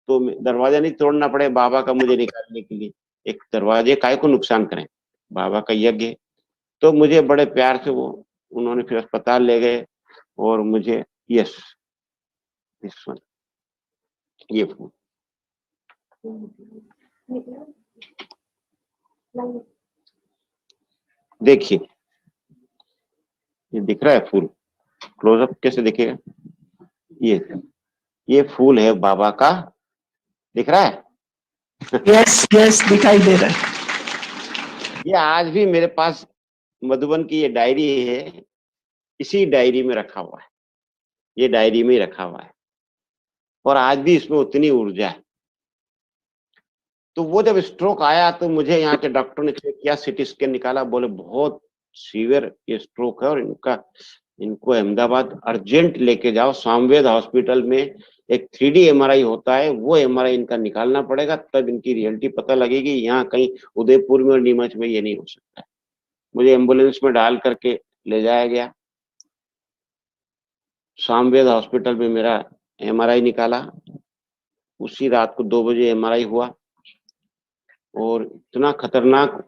तो दरवाजा नहीं तोड़ना पड़े बाबा का मुझे निकालने के लिए, एक दरवाजे काहे को नुकसान करें, बाबा का यज्ञ है। तो मुझे बड़े प्यार से वो उन्होंने फिर अस्पताल ले गए और मुझे, यस दिस वन, ये फूल देखिए, ये दिख रहा है फूल, क्लोजअप कैसे दिखेगा, ये फूल है बाबा का, दिख रहा है। यस यस, दिखाई दे रहा है। ये आज भी मेरे पास मधुबन की ये डायरी है, इसी डायरी में रखा हुआ है, ये डायरी में ही रखा हुआ है और आज भी इसमें उतनी ऊर्जा है। तो वो जब स्ट्रोक आया तो मुझे यहाँ के डॉक्टर ने चेक किया, सीटी स्कैन निकाला, बोले बहुत सीवियर ये स्ट्रोक है और इनको अहमदाबाद अर्जेंट लेके जाओ, सामवेद हॉस्पिटल में एक 3D MRI होता है, वो MRI इनका निकालना पड़ेगा, तब इनकी रियलिटी पता लगेगी, यहाँ कहीं उदयपुर में और नीमच में ये नहीं हो सकता है। मुझे एम्बुलेंस में डाल करके ले जाया गया, सामवेद हॉस्पिटल में मेरा MRI निकाला, उसी रात को 2 बजे MRI हुआ और इतना खतरनाक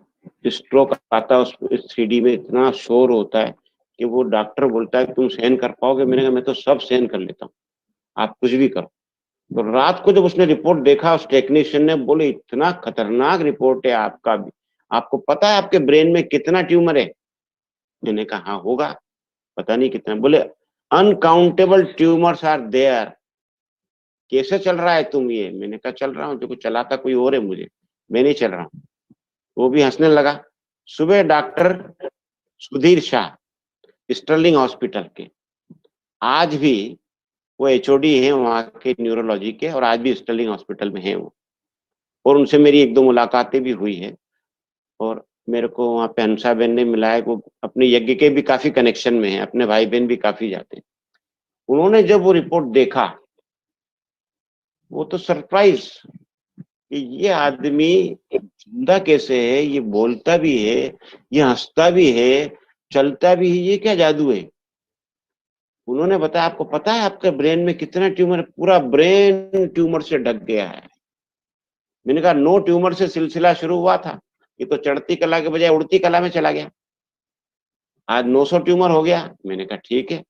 स्ट्रोक आता है उस 3D में, इतना शोर होता है कि वो डॉक्टर बोलता है कि तुम सहन कर पाओगे, मैंने कहा मैं तो सब सहन कर लेता हूँ, आप कुछ भी करो। तो रात को जब उसने रिपोर्ट देखा, उस टेक्नीशियन ने, बोले इतना खतरनाक रिपोर्ट है आपका भी, आपको पता है आपके ब्रेन में कितना ट्यूमर है। मैंने कहा हाँ होगा, पता नहीं कितना। बोले अनकाउंटेबल ट्यूमर्स आर देयर, कैसे चल रहा है तुम ये। मैंने कहा चल रहा हूँ, जो कुछ चलाता कोई और है मुझे, मैं नहीं चल रहा हूँ। वो भी हंसने लगा। सुबह doctor Sudhir Shah, Sterling hospital के, आज भी वो एचओडी हैं वहाँ के न्यूरोलॉजी के, और आज भी स्टर्लिंग हॉस्पिटल में हैं वो। और उनसे मेरी एक दो मुलाकातें भी हुई है, और मेरे को वहाँ पे हंसाबेन ने मिला है। वो अपने यज्ञ के भी काफी कनेक्शन में है, अपने भाई बहन भी काफी जाते हैं। उन्होंने जब वो रिपोर्ट देखा, वो तो सरप्राइज कि ये आदमी जिंदा कैसे है, ये बोलता भी है, ये हंसता भी है, चलता भी है, ये क्या जादू है। उन्होंने बताया, आपको पता है आपके ब्रेन में कितना ट्यूमर है? पूरा ब्रेन ट्यूमर से ढक गया है। मैंने कहा, नो ट्यूमर से सिलसिला शुरू हुआ था, ये तो चढ़ती कला के बजाय उड़ती कला में चला गया, आज 900 ट्यूमर हो गया। मैंने कहा ठीक है।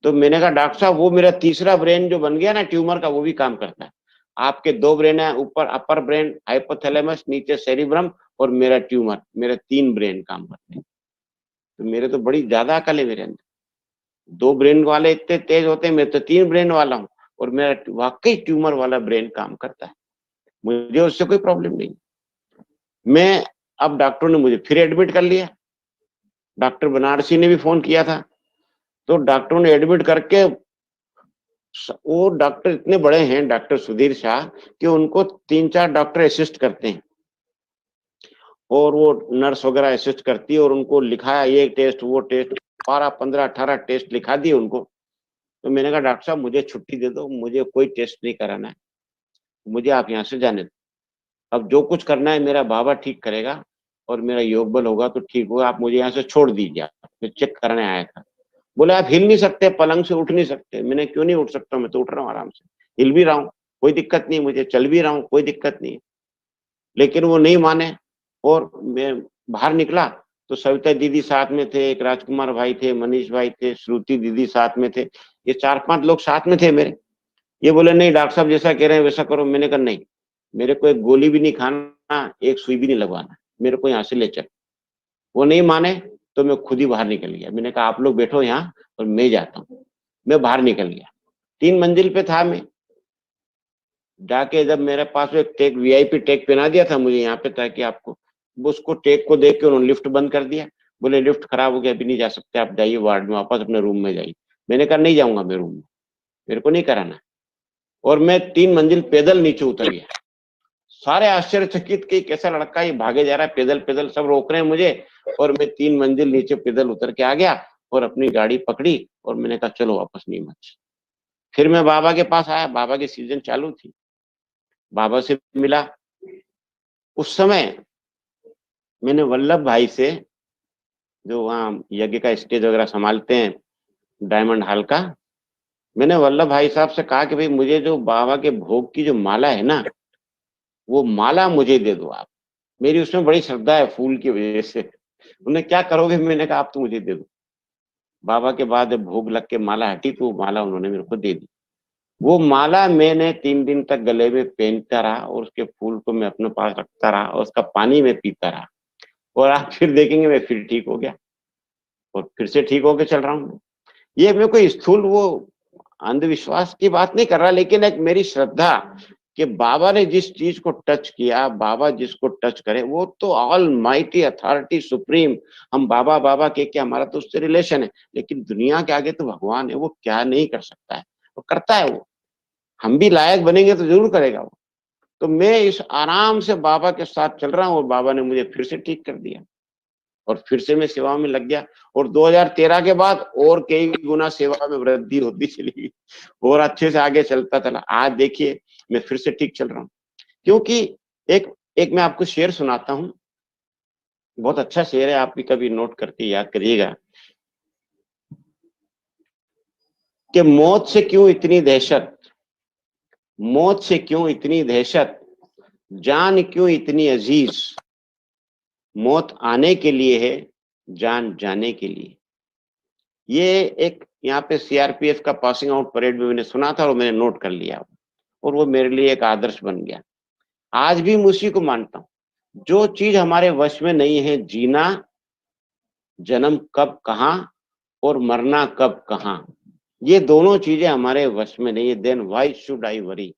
तो मैंने कहा डॉक्टर साहब, वो मेरा तीसरा ब्रेन जो बन गया ना ट्यूमर का, वो भी काम करता है। आपके दो ब्रेन है, ऊपर अपर ब्रेन हाइपोथैलेमस, नीचे सेरिब्रम, और मेरा ट्यूमर, मेरे 3 ब्रेन काम करते हैं। तो मेरे तो बड़ी ज्यादा अकल है मेरे अंदर। 2 ब्रेन वाले इतने तेज होते हैं, मैं तो 3 ब्रेन वाला हूँ, और मेरा वाकई ट्यूमर वाला ब्रेन काम करता है, मुझे उससे कोई प्रॉब्लम नहीं। मैं अब डॉक्टर ने मुझे फिर एडमिट कर लिया। डॉक्टर बनारसी ने भी फोन किया था, तो डॉक्टरों ने एडमिट करके, वो डॉक्टर इतने बड़े हैं डॉक्टर सुधीर शाह, कि उनको 3-4 डॉक्टर असिस्ट करते हैं, और वो नर्स वगैरह असिस्ट करती है, और उनको लिखाया ये टेस्ट वो टेस्ट, 12 15 18 टेस्ट लिखा दिए उनको। तो मैंने कहा डॉक्टर साहब मुझे छुट्टी दे दो, मुझे कोई टेस्ट नहीं कराना है, मुझे आप यहाँ से जाने दो। अब जो कुछ करना है मेरा बाबा ठीक करेगा, और मेरा योग बल होगा तो ठीक होगा, आप मुझे यहाँ से छोड़ दीजिए। मैं चेक करने आया था। बोले आप हिल नहीं सकते, पलंग से उठ नहीं सकते। मैंने क्यों नहीं उठ सकता, मैं तो उठ रहा हूँ आराम से, हिल भी रहा हूँ, कोई दिक्कत नहीं, मुझे चल भी रहा हूँ, कोई दिक्कत नहीं। लेकिन वो नहीं माने, और मैं बाहर निकला तो सविता दीदी साथ में थे, एक राजकुमार भाई थे, मनीष भाई थे, श्रुति दीदी साथ में थे, ये 4-5 लोग साथ में थे मेरे। ये बोले नहीं डॉक्टर साहब जैसा कह रहे हैं वैसा करो। मैंने कहा नहीं, मेरे को एक गोली भी नहीं खाना, एक सुई भी नहीं लगवाना, मेरे को यहाँ से ले चल। वो नहीं माने, तो मैं खुद ही बाहर निकल गया। मैंने कहा आप लोग बैठो यहाँ और मैं जाता हूँ। मैं बाहर निकल गया, 3 मंजिल पे था मैं। जाके जब मेरे पास एक टैग, वीआईपी टैग पहना दिया था मुझे यहाँ पे, ताकि आपको, उसको टैग को देख के उन्होंने लिफ्ट बंद कर दिया। बोले लिफ्ट खराब हो गया, अभी नहीं जा सकते, आप जाइए वार्ड में वापस अपने रूम में जाइए। मैंने कहा नहीं जाऊंगा मैं रूम में, मेरे को नहीं कराना। और मैं 3 मंजिल पैदल नीचे उतर गया। सारे आश्चर्यचकित कि कैसा लड़का ये भागे जा रहा है पैदल पैदल, सब रोक रहे हैं मुझे, और मैं 3 मंजिल नीचे पैदल उतर के आ गया, और अपनी गाड़ी पकड़ी, और मैंने कहा चलो वापस नीमच। फिर मैं बाबा के पास आया, बाबा की सीजन चालू थी, बाबा से मिला। उस समय मैंने वल्लभ भाई से, जो वहाँ यज्ञ का स्टेज वगैरह संभालते हैं डायमंड हॉल का, मैंने वल्लभ भाई साहब से कहा कि भाई मुझे जो बाबा के भोग की जो माला है ना, वो माला मुझे दे दो आप, मेरी उसमें बड़ी श्रद्धा है फूल की वजह से। उन्हें क्या करोगे, मैंने कहा आप तो मुझे दे दो। बाबा के बाद भोग लग के माला हटी, तो वो माला उन्होंने मेरे को दे दी। वो माला मैंने 3 दिन तक गले में पहनता रहा, और उसके फूल को मैं अपने पास रखता रहा, और उसका पानी में पीता रहा। और आप फिर देखेंगे मैं फिर ठीक हो गया, और फिर से ठीक होके चल रहा हूँ। ये मैं कोई स्थूल वो अंधविश्वास की बात नहीं कर रहा, लेकिन एक मेरी श्रद्धा कि बाबा ने जिस चीज को टच किया, बाबा जिसको टच करे, वो तो ऑल माइटी अथॉरिटी सुप्रीम। हम बाबा बाबा के हमारा तो उससे रिलेशन है, लेकिन दुनिया के आगे तो भगवान है, वो क्या नहीं कर सकता है, वो करता है। वो हम भी लायक बनेंगे तो जरूर करेगा वो। तो मैं इस आराम से बाबा के साथ चल रहा हूँ, और बाबा ने मुझे फिर से ठीक कर दिया, और फिर से मैं सेवा में लग गया। और 2013 के बाद और कई गुना सेवा में वृद्धि होती चली गई, और अच्छे से आगे चलता चला। आज देखिए मैं फिर से ठीक चल रहा हूँ, क्योंकि एक एक मैं आपको शेर सुनाता हूँ, बहुत अच्छा शेर है, आप भी कभी नोट करके याद करिएगा। कि मौत से क्यों इतनी दहशत, मौत से क्यों इतनी दहशत, जान क्यों इतनी अजीज, मौत आने के लिए है, जान जाने के लिए। ये एक यहाँ पे सीआरपीएफ का पासिंग आउट परेड में मैंने सुना था, और मैंने नोट कर लिया, और वो मेरे लिए एक आदर्श बन गया। आज भी मैं उसी को मानता हूँ। जो चीज हमारे वश में नहीं है जीना, जन्म कब कहाँ और मरना कब कहाँ, ये दोनों चीजें हमारे वश में नहीं है, then why should I worry.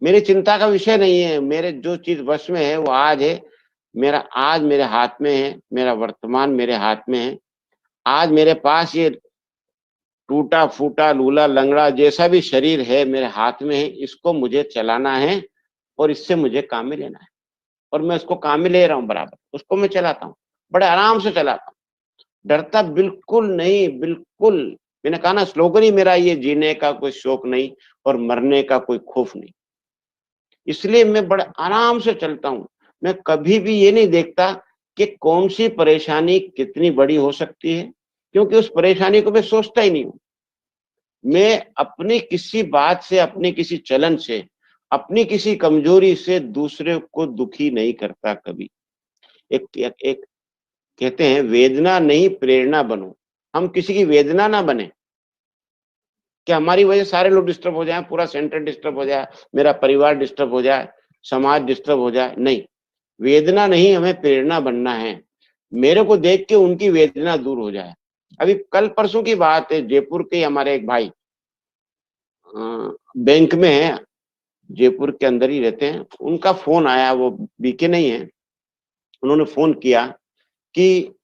मेरी चिंता का विषय नहीं है। मेरे जो चीज वश में है वो आज है, मेरा आज मेरे हाथ में है, मेरा वर्तमान मेरे हाथ में है। आज मेरे पास ये टूटा फूटा लूला लंगड़ा जैसा भी शरीर है मेरे हाथ में है, इसको मुझे चलाना है और इससे मुझे काम में लेना है, और मैं उसको काम में ले रहा हूँ बराबर, उसको मैं चलाता हूँ, बड़े आराम से चलाता हूँ, डरता बिल्कुल नहीं, बिल्कुल। मैंने कहा ना, स्लोगन ही मेरा ये, जीने का कोई शौक नहीं और मरने का कोई खौफ नहीं। इसलिए मैं बड़े आराम से चलता हूँ। मैं कभी भी ये नहीं देखता कि कौन सी परेशानी कितनी बड़ी हो सकती है, क्योंकि उस परेशानी को मैं सोचता ही नहीं हूँ। मैं अपनी किसी बात से, अपने किसी चलन से, अपनी किसी कमजोरी से दूसरे को दुखी नहीं करता कभी। एक कहते हैं, वेदना नहीं प्रेरणा बनो। हम किसी की वेदना ना बने कि हमारी वजह सारे लोग डिस्टर्ब हो जाएं, पूरा सेंटर डिस्टर्ब हो जाए, मेरा परिवार डिस्टर्ब हो जाए, समाज डिस्टर्ब हो जाए। नहीं, वेदना नहीं, हमें प्रेरणा बनना है। मेरे को देख के उनकी वेदना दूर हो जाए। अभी कल परसों की बात है, जयपुर के हमारे एक भाई बैंक में है, जयपुर के अंदर ही रहते हैं। उनका फोन आया, वो बीके नहीं है, उन्होंने फोन किया कि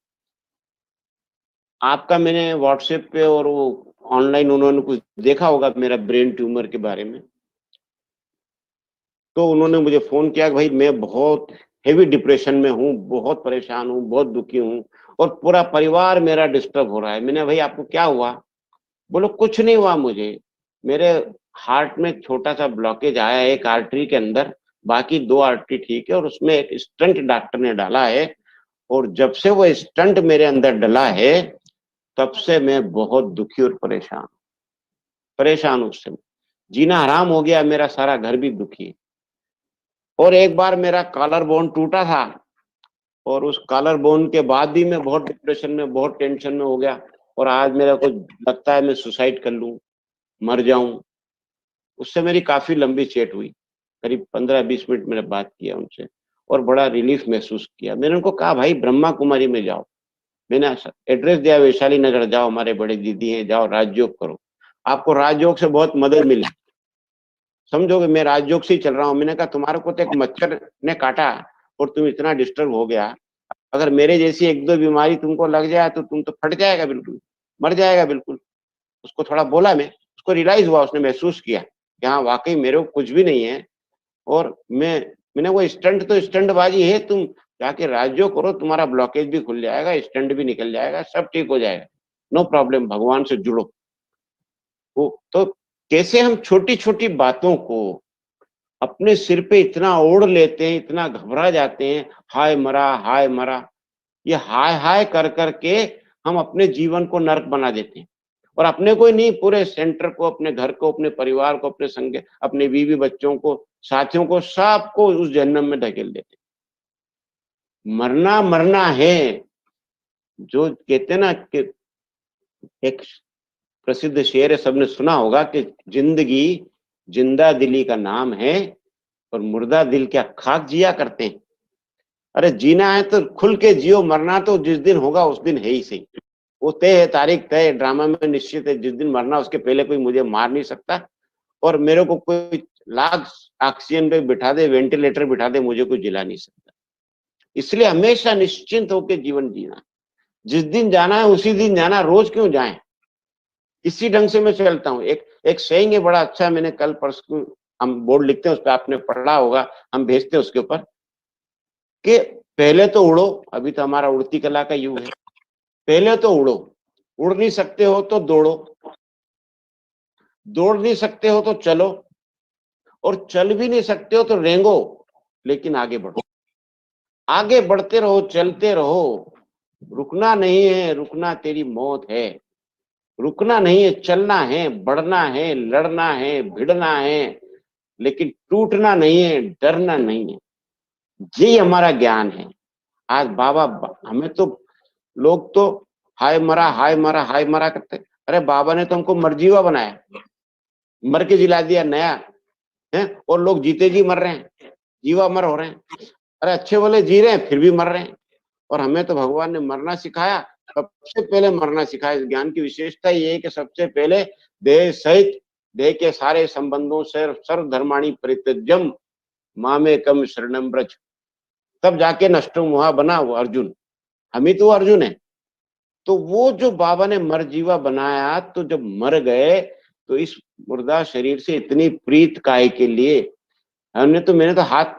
आपका मैंने व्हाट्सएप पे और वो ऑनलाइन उन्होंने कुछ देखा होगा मेरा ब्रेन ट्यूमर के बारे में। तो उन्होंने मुझे फोन किया कि भाई मैं बहुत हेवी डिप्रेशन में हूँ, बहुत परेशान हूँ, बहुत दुखी हूँ, और पूरा परिवार मेरा डिस्टर्ब हो रहा है। मैंने, भाई आपको क्या हुआ? बोलो कुछ नहीं हुआ मुझे, मेरे हार्ट में छोटा सा ब्लॉकेज आया है एक आर्टरी के अंदर, बाकी 2 आर्टरी ठीक है, और उसमें एक स्टंट डॉक्टर ने डाला है, और जब से वो स्टंट मेरे अंदर डला है तब से मैं बहुत दुखी और परेशान हूँ। उससे जीना हराम हो गया, मेरा सारा घर भी दुखी है। और एक बार मेरा कॉलर बोन टूटा था, और उस कॉलर बोन के बाद भी मैं बहुत डिप्रेशन में, बहुत टेंशन में हो गया, और आज मेरा को लगता है मैं सुसाइड कर लूं, मर जाऊं। उससे मेरी काफी लंबी चैट हुई, करीब 15-20 मिनट मैंने बात किया उनसे, और बड़ा रिलीफ महसूस किया। मैंने उनको कहा, भाई ब्रह्मा कुमारी में जाओ, मैंने एड्रेस दिया, वैशाली नगर जाओ, हमारे बड़े दीदी हैं, जाओ राजयोग करो, आपको राजयोग से बहुत मदद मिले। समझोगे मैं राजयोग से ही चल रहा हूँ। मैंने कहा, तुम्हारे को तो एक मच्छर ने काटा और तुम इतना डिस्टर्ब हो गया, अगर मेरे जैसी 1-2 बीमारी तुमको लग जाए तो तुम तो फट जाएगा, बिल्कुल मर जाएगा बिल्कुल। उसको थोड़ा बोला मैं, उसको रियलाइज हुआ, उसने महसूस किया कि हाँ वाकई मेरे को कुछ भी नहीं है, और मैंने वो स्टंट तो स्टंटबाजी है, तुम जाके राजयोग करो, तुम्हारा ब्लॉकेज भी खुल जाएगा, स्टंट भी निकल जाएगा, सब ठीक हो जाएगा, नो प्रॉब्लम, भगवान से जुड़ो। वो तो कैसे हम छोटी छोटी बातों को अपने सिर पे इतना ओढ़ लेते हैं, इतना घबरा जाते हैं, हाय मरा हाय मरा। ये हाय हाय कर करके हम अपने जीवन को नर्क बना देते हैं, और अपने को ही नहीं, पूरे सेंटर को, अपने घर को, अपने परिवार को, अपने संग, अपने बीवी बच्चों को, साथियों को, सबको उस जहन्नम में धकेल देते हैं। मरना मरना है। जो कहते हैं ना कि एक प्रसिद्ध शेर है, सबने सुना होगा कि जिंदगी जिंदा दिली का नाम है, और मुर्दा दिल क्या खाक जिया करते हैं। अरे जीना है तो खुल के जियो, मरना तो जिस दिन होगा उस दिन है ही सही। वो तय है, तारीख तय है, ड्रामा में निश्चित है, जिस दिन मरना उसके पहले कोई मुझे मार नहीं सकता, और मेरे को कोई लाख ऑक्सीजन पे बिठा दे, वेंटिलेटर बिठा दे, मुझे कोई जिला नहीं सकता। इसलिए हमेशा निश्चिंत होकर जीवन जीना, जिस दिन जाना है उसी दिन जाना, रोज क्यों जाए। इसी ढंग से मैं चलता हूँ। एक सेइंग है बड़ा अच्छा, मैंने कल परसों, हम बोर्ड लिखते हैं उस पर, आपने पढ़ा होगा, हम भेजते हैं उसके ऊपर, कि पहले तो उड़ो, अभी तो हमारा उड़ती कला का युग है, पहले तो उड़ो, उड़ नहीं सकते हो तो दौड़ो, दौड़ नहीं सकते हो तो चलो, और चल भी नहीं सकते हो तो रेंगो, लेकिन आगे बढ़ो। आगे बढ़ते रहो, चलते रहो, रुकना नहीं है, रुकना तेरी मौत है। रुकना नहीं है, चलना है, बढ़ना है, लड़ना है, भिड़ना है, लेकिन टूटना नहीं है, डरना नहीं है। यही हमारा ज्ञान है। आज बाबा, हमें तो लोग तो हाय मरा हाय मरा हाय मरा करते। अरे बाबा ने तो हमको मरजीवा बनाया, मर के जिला दिया नया है, और लोग जीते जी मर रहे हैं, जीवा मर हो रहे हैं। अरे अच्छे वाले जी रहे हैं फिर भी मर रहे हैं, और हमें तो भगवान ने मरना सिखाया, सबसे पहले मरना सिखाया। इस ज्ञान की विशेषता ये है कि सबसे पहले देह सहित, देह के सारे संबंधों से, सर्व धर्माणी परित्यज्यम मामे कम शरणम ब्रज, तब जाके नष्टो मुहा बना वो अर्जुन। हम ही तो अर्जुन है। तो वो जो बाबा ने मरजीवा बनाया, तो जब मर गए तो इस मुर्दा शरीर से इतनी प्रीत काहे के लिए। मैंने तो हाथ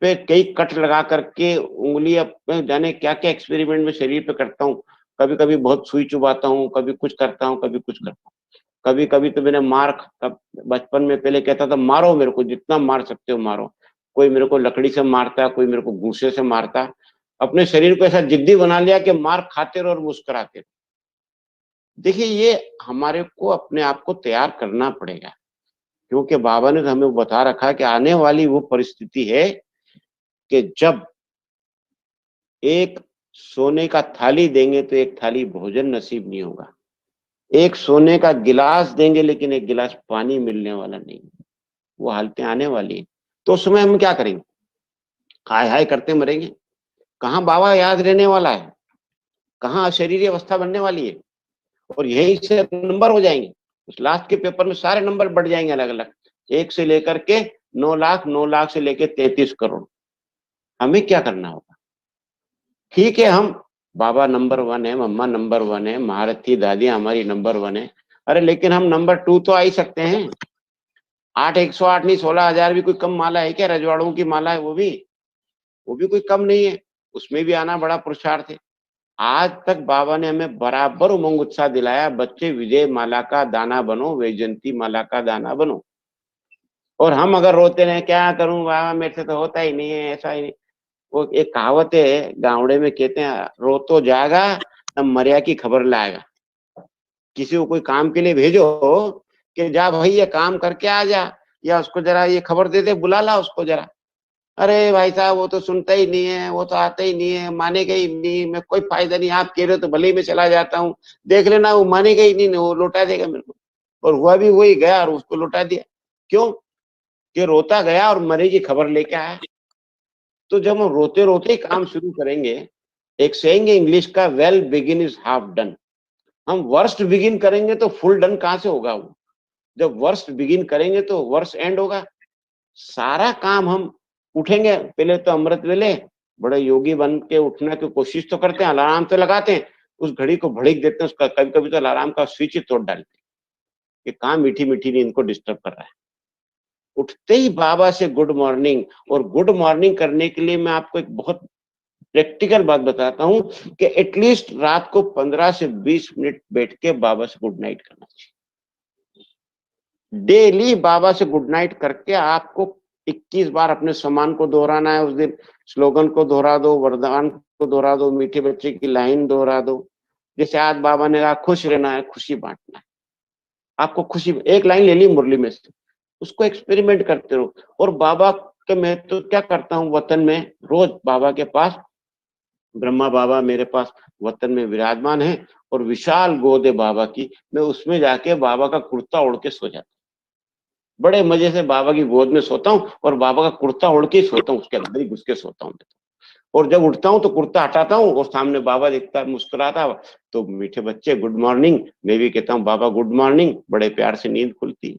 पे कई कट लगा करके उंगली, अब जाने क्या क्या एक्सपेरिमेंट में शरीर पे करता हूँ। कभी कभी बहुत सुई चुबाता हूँ, कभी कुछ करता हूँ, कभी कुछ करता हूँ। कभी कभी तो मैंने बचपन में पहले कहता था मारो मेरे को, जितना मार सकते हो मारो। कोई मेरे को लकड़ी से मारता, कोई मेरे को घूंसे से मारता। अपने शरीर को ऐसा जिद्दी बना लिया कि मार खाते रहो और मुस्कुराते रहो। देखिए, ये हमारे को अपने आप को तैयार करना पड़ेगा, क्योंकि बाबा ने तो हमें बता रखा है कि आने वाली वो परिस्थिति है कि जब एक सोने का थाली देंगे तो एक थाली भोजन नसीब नहीं होगा, एक सोने का गिलास देंगे लेकिन एक गिलास पानी मिलने वाला नहीं। वो हालतें आने वाली है। तो उस समय हम क्या करेंगे? हाय हाय करते मरेंगे? कहाँ बाबा याद रहने वाला है, कहाँ अशरीरी अवस्था बनने वाली है। और यही से नंबर हो जाएंगे, उस लास्ट के पेपर में सारे नंबर बढ़ जाएंगे अलग अलग, 1 से लेकर के 9 लाख, 9 लाख से लेकर 33 करोड़। हमें क्या करना होगा? ठीक है, हम बाबा नंबर 1 है, मम्मा नंबर 1 है, महारथी दादी हमारी नंबर 1 है। अरे लेकिन हम नंबर 2 तो आ ही सकते हैं। 8, 108 नहीं, 16,000 भी कोई कम माला है क्या? रजवाड़ों की माला है, वो भी कोई कम नहीं है। उसमें भी आना बड़ा पुरुषार्थ है। आज तक बाबा ने हमें बराबर उमंग उत्साह दिलाया, बच्चे विजय माला का दाना बनो, वैजयंती माला का दाना बनो। और हम अगर रोते रहे क्या करूं बाबा, मेरे से तो होता ही नहीं है, ऐसा ही नहीं। वो एक कहावत है गावड़े में, कहते हैं रो तो जाएगा तब मरिया की खबर लाएगा। किसी को कोई काम के लिए भेजो कि जा भाई ये काम करके आ जा, या उसको जरा ये खबर दे दे, बुला ला उसको जरा। अरे भाई साहब वो तो सुनता ही नहीं है, वो तो आता ही नहीं है, मानेगा ही नहीं, मैं कोई फायदा नहीं, आप कह रहे हो तो भले ही मैं चला जाता हूँ, देख लेना वो मानेगा ही नहीं, वो लौटा देगा मेरे को। और हुआ भी वही, गया और उसको लौटा दिया। क्यों? कि रोता गया और मरे की खबर लेके आया। तो जब हम रोते रोते ही काम शुरू करेंगे, एक सेइंग इंग्लिश का, well begin is half done. हम वर्स्ट बिगिन करेंगे तो फुल डन कहाँ से होगा? वो जब वर्स्ट बिगिन करेंगे तो वर्स्ट एंड होगा। सारा काम हम उठेंगे, पहले तो अमृत वेले बड़े योगी बन के उठने की कोशिश तो करते हैं, अलार्म तो लगाते हैं, उस घड़ी को भड़क देते हैं, उसका कभी कभी तो अलार्म का स्विच ही तोड़ डालते हैं कि काम मीठी मीठी नींद को डिस्टर्ब कर रहा है। उठते ही बाबा से गुड मॉर्निंग। और गुड मॉर्निंग करने के लिए मैं आपको एक बहुत प्रैक्टिकल बात बताता हूं कि एटलीस्ट रात को 15 से 20 मिनट बैठ के बाबा से गुड नाइट करना चाहिए। डेली बाबा से गुड नाइट करके आपको 21 बार अपने सम्मान को दोहराना है। उस दिन स्लोगन को दोहरा दो, वरदान को दोहरा दो, मीठे बच्चे की लाइन दोहरा दो। जैसे आज बाबा ने कहा खुश रहना है, खुशी बांटना है। आपको खुशी, एक लाइन ले ली मुरली में से, उसको एक्सपेरिमेंट करते रहो। और बाबा के, मैं तो क्या करता हूँ वतन में, रोज बाबा के पास, ब्रह्मा बाबा मेरे पास वतन में विराजमान है और विशाल गोद है बाबा की, मैं उसमें जाके बाबा का कुर्ता ओढ़ के सो जाता हूँ। बड़े मजे से बाबा की गोद में सोता हूँ और बाबा का कुर्ता ओढ़ के सोता हूँ, उसके अंदर ही घुस के सोता हूँ। और जब उठता हूँ तो कुर्ता हटाता हूँ और सामने बाबा दिखता है मुस्कुराता, तो मीठे बच्चे गुड मॉर्निंग, मैं भी कहता हूँ बाबा गुड मॉर्निंग, बड़े प्यार से नींद खुलती है।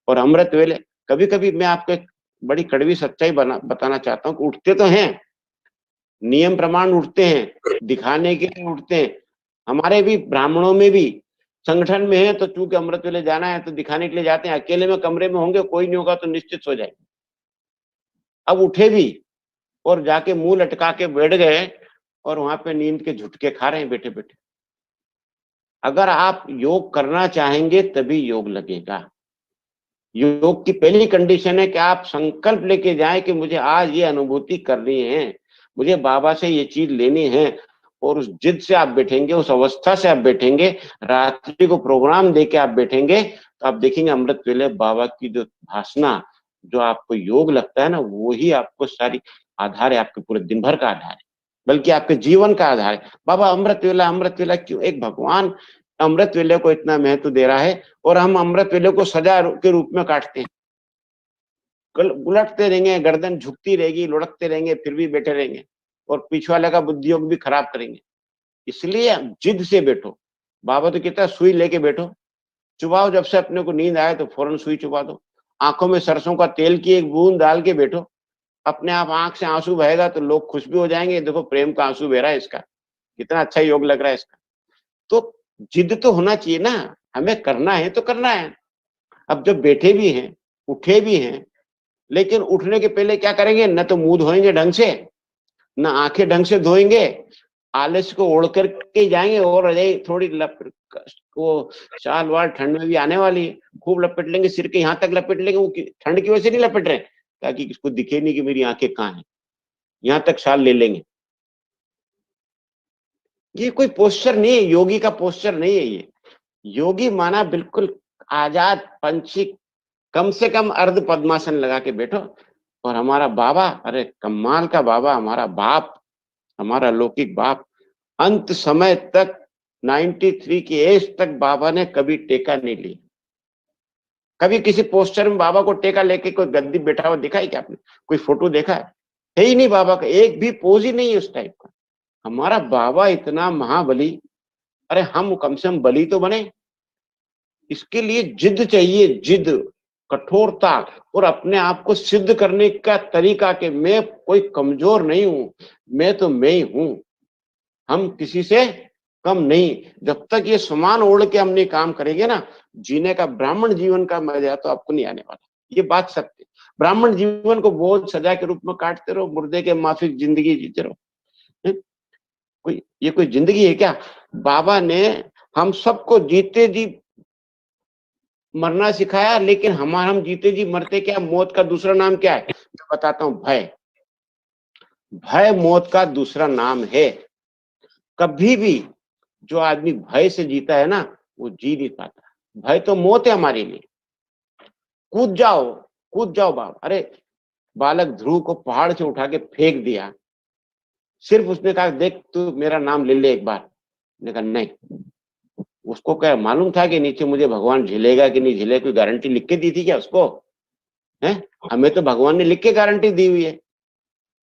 और अमृत वेले, कभी कभी मैं आपको एक बड़ी कड़वी सच्चाई बताना चाहता हूँ कि उठते तो हैं, नियम प्रमाण उठते हैं, दिखाने के लिए उठते हैं। हमारे भी ब्राह्मणों में भी संगठन में है तो चूंकि अमृत वेले जाना है तो दिखाने के लिए जाते हैं। अकेले में कमरे में होंगे, कोई नहीं होगा तो निश्चित सो जाएंगे। अब उठे भी और जाके मुंह लटका के बैठ गए और वहां पे नींद के झुटके खा रहे हैं बैठे बैठे। अगर आप योग करना चाहेंगे तभी योग लगेगा। योग की पहली कंडीशन है कि आप संकल्प लेके जाएं कि मुझे आज ये अनुभूति करनी है, मुझे बाबा से ये चीज लेनी है। और उस जिद से आप बैठेंगे, उस अवस्था से आप बैठेंगे, रात्रि को प्रोग्राम दे के आप बैठेंगे, तो आप देखेंगे अमृत वेले बाबा की जो भाषणा, जो आपको योग लगता है ना, वो ही आपको सारी आधार है, आपके पूरे दिन भर का आधार है, बल्कि आपके जीवन का आधार है। बाबा अमृत वेला क्यों? एक भगवान अमृत वेले को इतना महत्व दे रहा है और हम अमृत वेले को सजा के रूप में काटते हैं। कल उलटते रहेंगे, गर्दन झुकती रहेगी, लुढ़कते रहेंगे, फिर भी बैठे रहेंगे और पीछे वाले का बुद्धि योग भी खराब करेंगे। इसलिए जिद से बैठो। बाबा तो कहता है सुई लेके बैठो, चुबाओ, जब से अपने को नींद आए तो फौरन सुई चुबा दो। आंखों में सरसों का तेल की एक बूंद डाल के बैठो, अपने आप आंख से आंसू बहेगा तो लोग खुश भी हो जाएंगे, देखो प्रेम का आंसू बह रहा है इसका, कितना अच्छा योग लग रहा है इसका। तो जिद तो होना चाहिए ना, हमें करना है तो करना है। अब जब बैठे भी हैं, उठे भी हैं, लेकिन उठने के पहले क्या करेंगे, न तो मुंह धोएंगे ढंग से, न आंखें ढंग से धोएंगे, आलस को ओढ़ करके जाएंगे और थोड़ी वो शाल वाल ठंड में भी आने वाली है, खूब लपेट लेंगे, सिर के यहाँ तक लपेट लेंगे। वो ठंड की वजह से नहीं लपेट रहे, ताकि किसको दिखे नहीं कि मेरी आंखें कहाँ हैं, यहाँ तक शाल ले लेंगे। ये कोई पोस्चर नहीं है, योगी का पोस्चर नहीं है ये। योगी माना बिल्कुल आजाद पंछी, कम से कम अर्ध पद्मासन लगा के बैठो। और हमारा बाबा, अरे कमाल का बाबा, हमारा बाप, हमारा लौकिक बाप, अंत समय तक 93 की एज तक बाबा ने कभी टेका नहीं लिया। कभी किसी पोस्टर में बाबा को टेका लेके कोई गद्दी बैठा हुआ दिखा है क्या आपने? कोई फोटो देखा है ही नहीं बाबा का, एक भी पोज ही नहीं है उस टाइप का। हमारा बाबा इतना महाबली, अरे हम कम से कम बली तो बने। इसके लिए जिद चाहिए, जिद, कठोरता, और अपने आप को सिद्ध करने का तरीका कि मैं कोई कमजोर नहीं हूं, मैं तो मैं ही हूं, हम किसी से कम नहीं। जब तक ये समान ओढ़ के हम नहीं काम करेंगे ना, जीने का, ब्राह्मण जीवन का मजा तो आपको नहीं आने वाला। ये बात सत्य। ब्राह्मण जीवन को बोझ सजा के रूप में काटते रहो, मुर्दे के माफिक जिंदगी जीते रहो। कोई ये कोई जिंदगी है क्या? बाबा ने हम सबको जीते जी मरना सिखाया, लेकिन हम जीते जी मरते क्या? मौत का दूसरा नाम क्या है? मैं बताता हूं, भय। भय मौत का दूसरा नाम है। कभी भी जो आदमी भय से जीता है ना, वो जी नहीं पाता। भय तो मौत है हमारे लिए। कूद जाओ, कूद जाओ बाबा। अरे बालक ध्रुव को पहाड़ से उठा के फेंक दिया, सिर्फ उसने कहा देख तू मेरा नाम ले ले एक बार। ने कहा नहीं। उसको क्या मालूम था कि नीचे मुझे भगवान झेलेगा कि नहीं झेलेगा? कोई गारंटी लिख के दी थी क्या उसको? है, हमें तो भगवान ने लिख के गारंटी दी हुई है।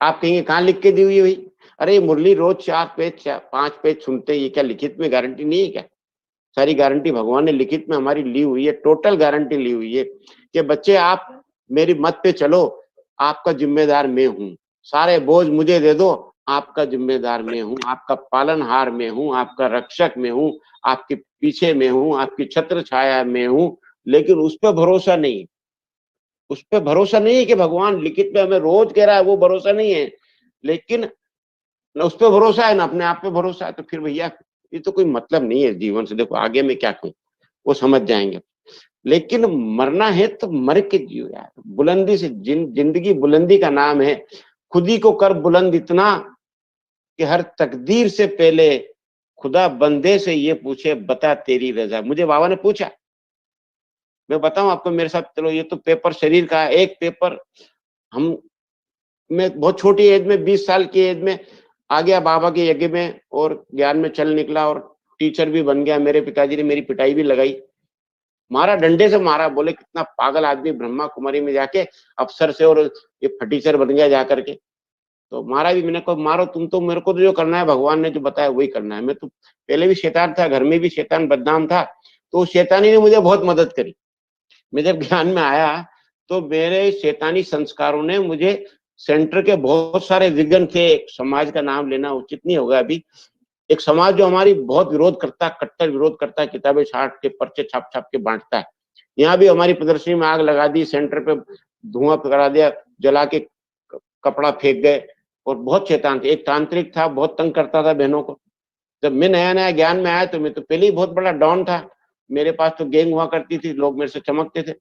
आप कहेंगे कहाँ लिख के दी हुई है भाई? अरे मुरली रोज 4 पेज 5 पेज सुनते, ये क्या लिखित में गारंटी नहीं है क्या? सारी गारंटी भगवान ने लिखित में हमारी ली हुई है, टोटल गारंटी ली हुई है कि बच्चे आप मेरी मत पे चलो, आपका जिम्मेदार मैं हूँ, सारे बोझ मुझे दे दो, आपका जिम्मेदार मैं हूँ, आपका पालनहार मैं हूँ, आपका रक्षक मैं हूँ, आपके पीछे मैं हूँ, आपकी छत्र छाया मैं हूँ। लेकिन उस पर भरोसा नहीं, उस पर भरोसा नहीं है कि भगवान लिखित में हमें रोज कह रहा है, वो भरोसा नहीं है। लेकिन न उस पर भरोसा है, ना अपने आप पे भरोसा है, तो फिर भैया ये तो कोई मतलब नहीं है जीवन से। देखो आगे में क्या कहूं, वो समझ जाएंगे। लेकिन मरना है तो मर के जियो यार, बुलंदी से। जिंदगी बुलंदी का नाम है। खुद ही को कर बुलंद इतना कि हर तकदीर से पहले खुदा बंदे से ये पूछे बता तेरी रजा। मुझे बाबा ने पूछा, मैं बताऊं आपको, मेरे साथ चलो, ये तो पेपर शरीर का है, एक पेपर हम, मैं बहुत छोटी एज में, 20 साल की एज में आ गया बाबा के यज्ञ में और ज्ञान में चल निकला और टीचर भी बन गया। मेरे पिताजी ने मेरी पिटाई भी लगाई, मारा, डंडे से मारा, बोले कितना पागल आदमी, ब्रह्मा कुमारी में जाके अफसर से और ये फटीचर बन गया जाकर के। तो मारा भी, मैंने कहा मारो तुम, तो मेरे को तो जो करना है भगवान ने जो बताया वही करना है। मैं तो पहले भी शैतान था, घर में भी शैतान बदनाम था, तो शैतानी ने मुझे बहुत मदद करी। मैं जब ज्ञान में आया तो मेरे शैतानी संस्कारों ने मुझे, सेंटर के बहुत सारे विघ्न थे, समाज का नाम लेना उचित नहीं होगा अभी, एक समाज जो हमारी बहुत विरोध करता, कट्टर विरोध करता है, किताबें छाट के, पर्चे छाप छाप के बांटता है। यहाँ भी हमारी प्रदर्शनी में आग लगा दी, सेंटर पे धुआं करा दिया, जला के कपड़ा फेंक गए, और बहुत शैतान थे। एक तांत्रिक था, बहुत तंग करता था बहनों को। जब मैं नया नया ज्ञान में आया तो मैं तो पहले ही बहुत बड़ा डॉन था, मेरे पास तो गैंग हुआ करती थी, लोग मेरे से चमकते थे।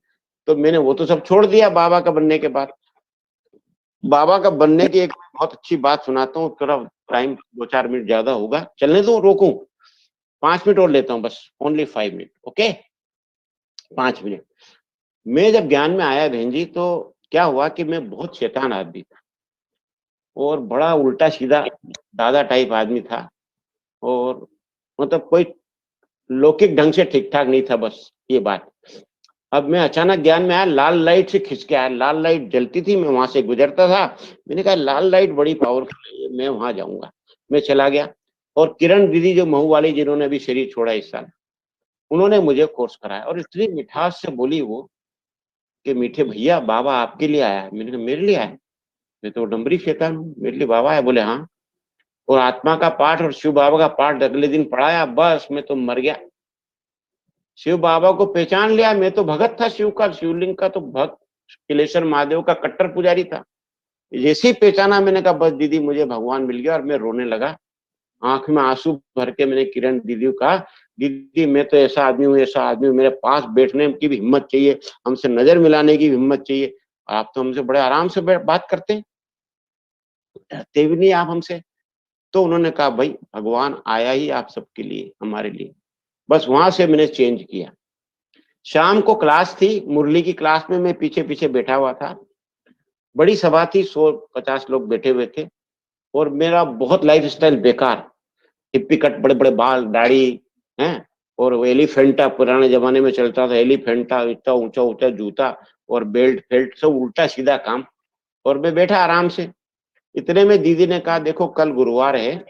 तो मैंने वो तो सब छोड़ दिया बाबा का बनने के बाद। बाबा का बनने की एक बहुत अच्छी बात सुनाता हूँ, थोड़ा टाइम 2-4 मिनट ज्यादा होगा, चलने दो, रोकूं? 5 मिनट और लेता हूँ बस, ओनली 5 मिनट, ओके, 5 मिनट। मैं जब ज्ञान में आया बहन जी, तो क्या हुआ कि मैं बहुत शैतान आदमी था और बड़ा उल्टा सीधा दादा टाइप आदमी था, और मतलब कोई लौकिक ढंग से ठीक ठाक नहीं था, बस ये बात। अब मैं अचानक ज्ञान में आया, लाल लाइट से खिंच के आया, लाल लाइट जलती थी, मैं वहां से गुजरता था, मैंने कहा लाल लाइट बड़ी पावरफुल है, मैं वहां जाऊंगा। मैं चला गया, और किरण दीदी जो महू वाली, जिन्होंने अभी शरीर छोड़ा इस साल, उन्होंने मुझे कोर्स कराया, और इतनी मिठास से बोली वो कि मीठे भैया बाबा आपके लिए आया है। मैंने कहा मेरे लिए आया? मैं तो डम्बरी शैतान हूँ, मेरे लिए बाबा है? बोले हाँ। और आत्मा का पाठ और शिव बाबा का पाठ अगले दिन पढ़ाया, बस मैं तो मर गया। शिव बाबा को पहचान लिया, मैं तो भगत था शिव का, शिवलिंग का तो भक्त, किलेश्वर महादेव का कट्टर पुजारी था। जैसे ही पहचाना मैंने कहा बस दीदी मुझे भगवान मिल गया, और मैं रोने लगा, आंख में आंसू भर के मैंने किरण दीदी को कहा, दीदी मैं तो ऐसा आदमी हूँ, ऐसा आदमी हूँ, मेरे पास बैठने की भी हिम्मत चाहिए, हमसे नजर मिलाने की भी हिम्मत चाहिए। आप तो हमसे बड़े आराम से बात करते हैं, डरते भी नहीं आप हमसे। तो उन्होंने कहा भाई भगवान आया ही आप सबके लिए, हमारे लिए। बस वहां से मैंने चेंज किया। शाम को क्लास थी, मुरली की क्लास में मैं पीछे पीछे बैठा हुआ था। बड़ी सभा थी, 150 लोग बैठे हुए थे, और मेरा बहुत लाइफ स्टाइल बेकार, हिप्पी कट, बड़े बड़े बाल, दाढ़ी हैं, और वो एलिफेंटा पुराने जमाने में चलता था, एलिफेंटा, इतना ऊंचा ऊंचा जूता और बेल्ट फेल्ट सब उल्टा सीधा काम। और मैं बैठा आराम से। इतने में दीदी ने कहा देखो कल गुरुवार है,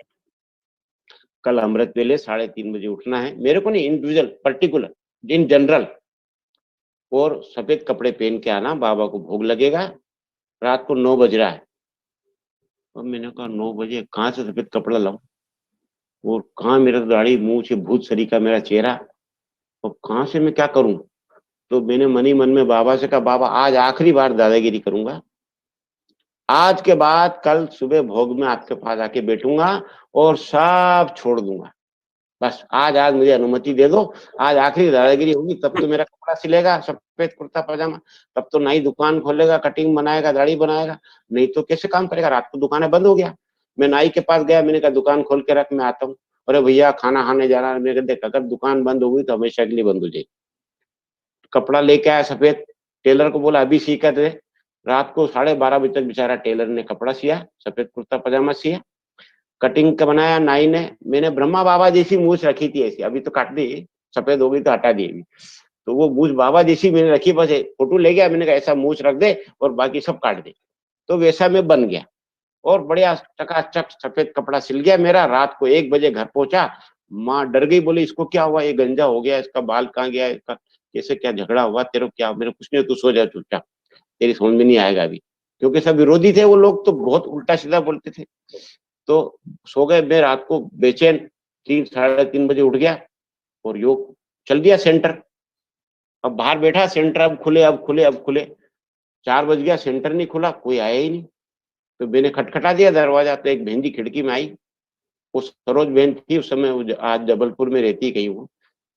कल अमृत वेले 3:30 बजे उठना है, मेरे को नहीं, इंडिविजुअल पर्टिकुलर इन जनरल, और सफेद कपड़े पहन के आना, बाबा को भोग लगेगा, रात को 9 बज रहा है। और मैंने कहा 9 बजे कहाँ से सफेद कपड़ा लाऊं, और कहाँ मेरा दाढ़ी, मुंह से भूत सरीका मेरा चेहरा, और कहाँ से मैं क्या करूं। तो मैंने मनी मन में बाबा से कहा बाबा आज आखिरी बार दादागिरी करूंगा, आज के बाद कल सुबह भोग में आपके पास आके बैठूंगा और सब छोड़ दूंगा, बस आज आज मुझे अनुमति दे दो, आज आखिरी दादागिरी होगी, तब तो मेरा कपड़ा सिलेगा, सफेद कुर्ता पजामा, तब तो नई दुकान खोलेगा, कटिंग बनाएगा, दाढ़ी बनाएगा, नहीं तो कैसे काम करेगा। रात को दुकानें बंद हो गया। मैं नाई के पास गया, मैंने कहा दुकान खोल के रख, मैं आता हूँ। अरे भैया खाना खाने जाना है। मैंने कहा देख अगर दुकान बंद हो गई तो हमेशा के लिए बंद हो जाएगी। कपड़ा लेके आया सफेद, टेलर को बोला अभी सी कर दे। रात को 12:30 बजे तक बेचारा टेलर ने कपड़ा सिया, सफेद कुर्ता पजामा सिया, कटिंग का बनाया नाई ने। मैंने ब्रह्मा बाबा जैसी मूछ रखी थी ऐसी, अभी तो काट दी, सफेद हो गई तो हटा दी अभी। तो वो मूछ बाबा जैसी मैंने रखी, बस फोटो ले गया, मैंने कहा ऐसा मूछ रख दे और बाकी सब काट दे। तो वैसा मैं बन गया, और बढ़िया चकाचक सफेद कपड़ा सिल गया मेरा। रात को 1 बजे घर पहुंचा, माँ डर गई, बोली इसको क्या हुआ, ये गंजा हो गया, इसका बाल कहाँ गया, इसका कैसे क्या झगड़ा हुआ, तेरे क्या। मेरे कुछ नहीं, तू सो जा चुपचाप, तेरी समझ में नहीं आएगा अभी, क्योंकि सब विरोधी थे वो लोग, तो बहुत उल्टा सीधा बोलते थे। तो सो गए। मैं रात को बेचैन 3-3:30 बजे उठ गया और योग चल दिया सेंटर। अब बाहर बैठा, सेंटर अब खुले, अब खुले, अब खुले। 4 बज गया, सेंटर नहीं खुला, कोई आया ही नहीं। तो मैंने खटखटा दिया दरवाजा, तो एक बहन जी खिड़की में आई, वो सरोज बहन थी उस समय, वो आज जबलपुर में रहती कहीं वो।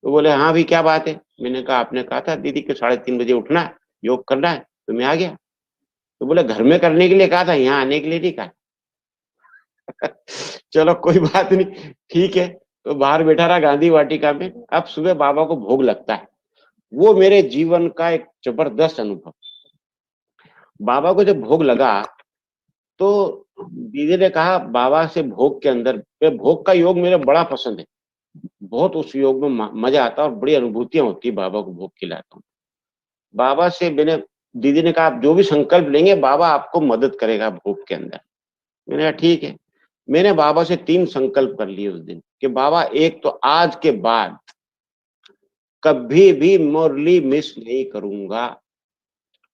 तो बोले हाँ भी क्या बात है। मैंने कहा आपने कहा था दीदी के 3:30 बजे उठना है, योग करना है, तो मैं आ गया। तो बोले घर में करने के लिए कहा था, यहाँ आने के लिए नहीं कहा। चलो कोई बात नहीं, ठीक है। तो बाहर बैठा रहा गांधी वाटिका में। अब सुबह बाबा को भोग लगता है, वो मेरे जीवन का एक जबरदस्त अनुभव। बाबा को जब भोग लगा तो दीदी ने कहा बाबा से भोग के अंदर, भोग का योग मेरे बड़ा पसंद है, बहुत उस योग में मजा आता है और बड़ी अनुभूतियां होती है बाबा को भोग खिलाता हूँ। बाबा से मैंने, दीदी ने कहा आप जो भी संकल्प लेंगे बाबा आपको मदद करेगा भोग के अंदर। मैंने कहा ठीक है। मैंने बाबा से 3 संकल्प कर लिए उस दिन कि बाबा एक तो आज के बाद कभी भी मुरली मिस नहीं करूंगा,